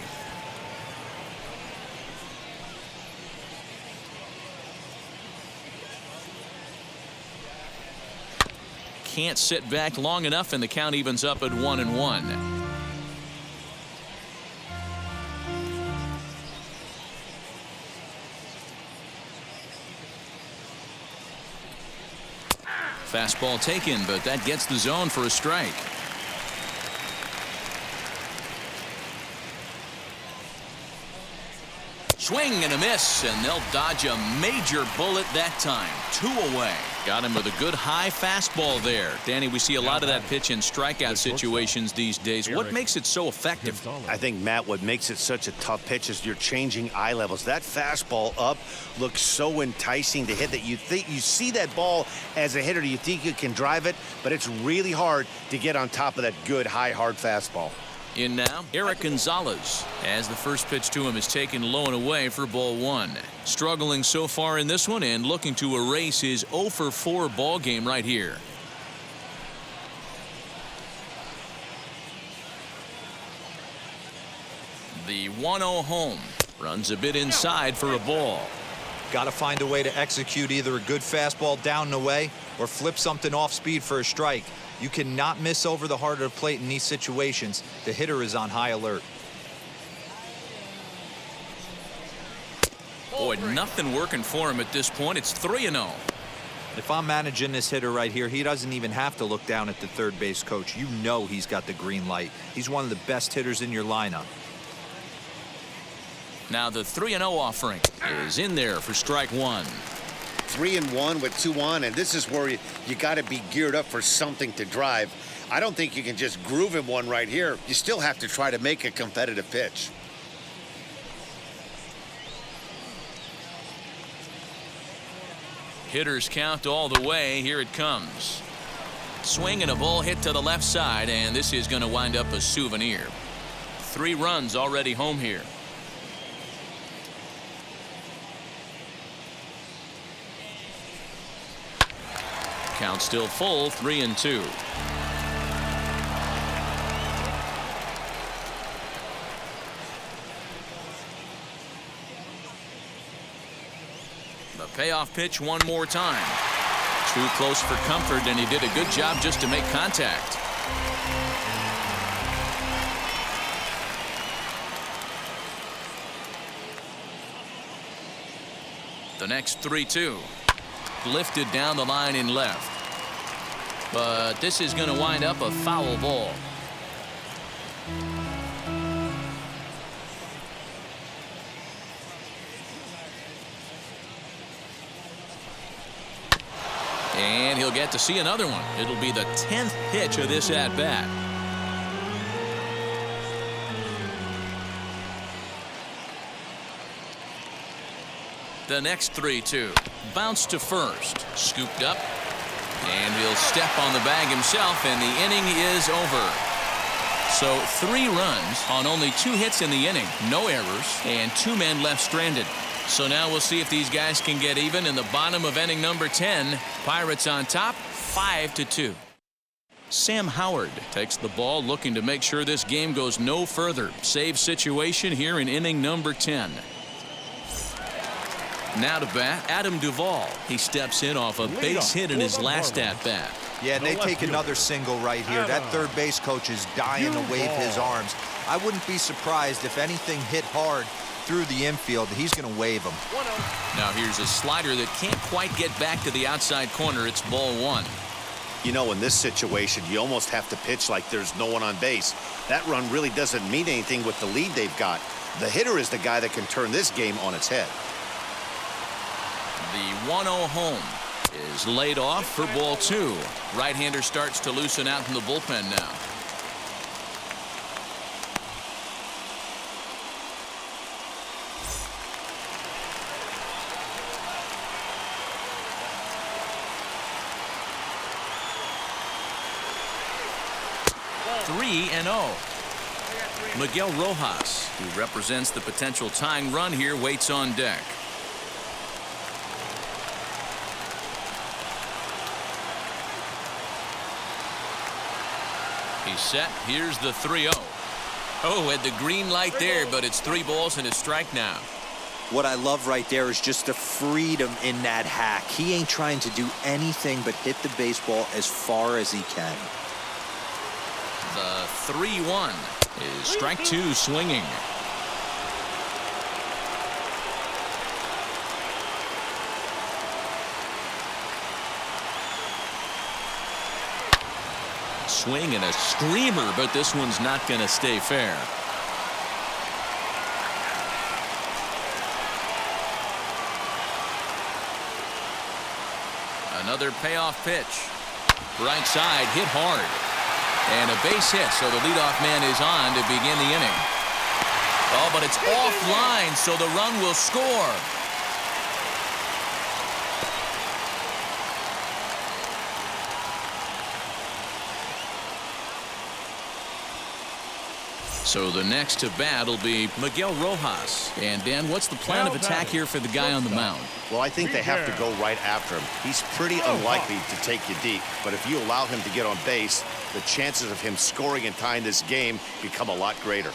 Can't sit back long enough, and the count evens up at 1-1. Fastball taken, but that gets the zone for a strike. Swing and a miss, and they'll dodge a major bullet that time. 2 away. Got him with a good high fastball there. Danny, we see a lot of that pitch in strikeout situations these days. What makes it so effective? I think, Matt, what makes it such a tough pitch is you're changing eye levels. That fastball up looks so enticing to hit that you see that ball as a hitter, you think you can drive it, but it's really hard to get on top of that good, high, hard fastball. In now, Eric Gonzalez, as the first pitch to him is taken low and away for ball 1. Struggling so far in this one and looking to erase his 0 for 4 ball game right here. The 1-0 home. Runs a bit inside for a ball. Got to find a way to execute either a good fastball down and away or flip something off speed for a strike. You cannot miss over the heart of the plate in these situations. The hitter is on high alert. Boy, nothing working for him at this point. It's 3-0. If I'm managing this hitter right here, he doesn't even have to look down at the third base coach. You know he's got the green light. He's one of the best hitters in your lineup. Now the 3-0 offering is in there for strike 1. 3-1 with 2 on, and this is where you got to be geared up for something to drive. I don't think you can just groove him one right here. You still have to try to make a competitive pitch. Hitters count all the way. Here it comes. Swing and a ball hit to the left side, and this is going to wind up a souvenir. 3 runs already home here. Count still full, 3-2. The payoff pitch one more time. Too close for comfort, and he did a good job just to make contact. The next 3-2. Lifted down the line in left. But this is going to wind up a foul ball. And he'll get to see another one. It'll be the 10th pitch of this at-bat. The next 3-2. Bounce to first. Scooped up. And he'll step on the bag himself, and the inning is over. So 3 runs on only 2 hits in the inning. No errors, and 2 men left stranded. So now we'll see if these guys can get even in the bottom of inning number 10. Pirates on top, 5-2. Sam Howard takes the ball, looking to make sure this game goes no further. Save situation here in inning number 10. Now to bat, Adam Duvall. He steps in off a base hit in his last at-bat. Yeah, and they take another single right here. That third base coach is dying to wave his arms. I wouldn't be surprised if anything hit hard through the infield. He's going to wave them. Now here's a slider that can't quite get back to the outside corner. It's ball 1. You know, in this situation, you almost have to pitch like there's no one on base. That run really doesn't mean anything with the lead they've got. The hitter is the guy that can turn this game on its head. The 1-0 home is laid off for ball 2. Right-hander starts to loosen out in the bullpen now. And 3-0. Miguel Rojas, who represents the potential tying run here, waits on deck. He's set. Here's the 3-0. Oh, had the green light there, but it's 3 balls and a strike now. What I love right there is just the freedom in that hack. He ain't trying to do anything but hit the baseball as far as he can. The 3-1 is strike 2 swinging. Swing and a screamer, but this one's not going to stay fair. Another payoff pitch. Right side, hit hard. And a base hit, so the leadoff man is on to begin the inning. Oh, but it's offline, so the run will score. So the next to bat will be Miguel Rojas. And Dan, what's the plan of attack here for the guy on the mound? Well, I think they have to go right after him. He's pretty unlikely to take you deep, but if you allow him to get on base, the chances of him scoring and tying this game become a lot greater.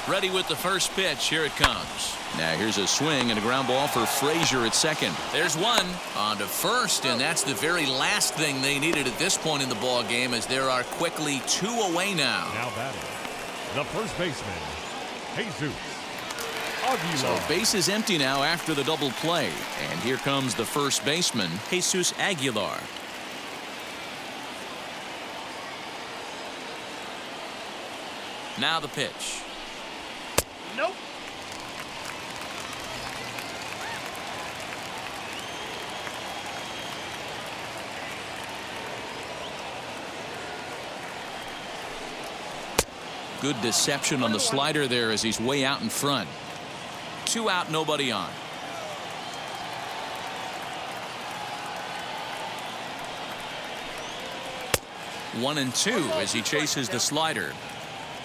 Ready with the first pitch. Here it comes. Now here's a swing and a ground ball for Frazier at second. There's one on to first, and that's the very last thing they needed at this point in the ball game, as there are quickly 2 away now. Now batting, the first baseman, Jesus Aguilar. So base is empty now after the double play, and here comes the first baseman, Jesus Aguilar. Now the pitch. Nope. Good deception on the slider there as he's way out in front. 2 out, nobody on. One and two as he chases the slider.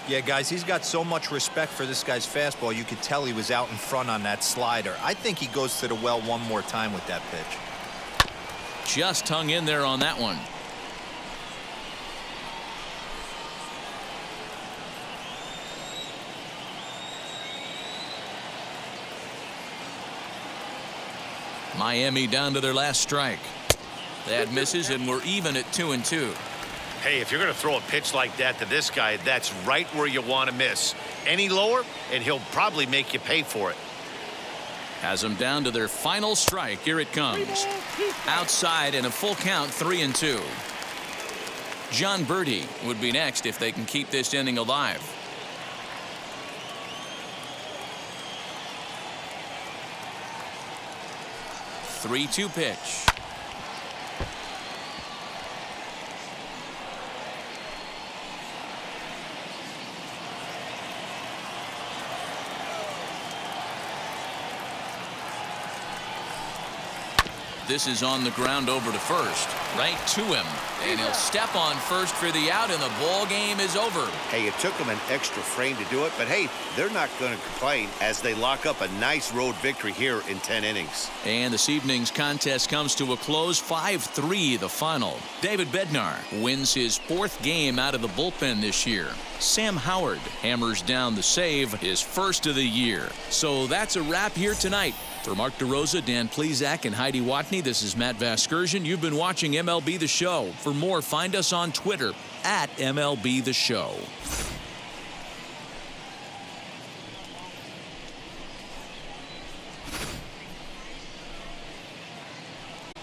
Yeah, guys, he's got so much respect for this guy's fastball. You could tell he was out in front on that slider. I think he goes to the well one more time with that pitch. Just hung in there on that one. Miami down to their last strike. That misses, and we're even at 2-2. Hey, if you're going to throw a pitch like that to this guy, that's right where you want to miss. Any lower, and he'll probably make you pay for it. Has them down to their final strike. Here it comes. Outside and a full count, 3-2. John Birdie would be next if they can keep this inning alive. Three-two pitch. This is on the ground over to first, right to him, and he'll step on first for the out, and the ball game is over. Hey, it took them an extra frame to do it, but hey, they're not going to complain as they lock up a nice road victory here in 10 innings. And this evening's contest comes to a close, 5-3 the final. David Bednar wins his 4th game out of the bullpen this year. Sam Howard hammers down the save, his first of the year. So that's a wrap here tonight. For Mark DeRosa, Dan Plesac, and Heidi Watney, this is Matt Vasgersian. You've been watching MLB The Show. For more, find us on Twitter @MLB The Show.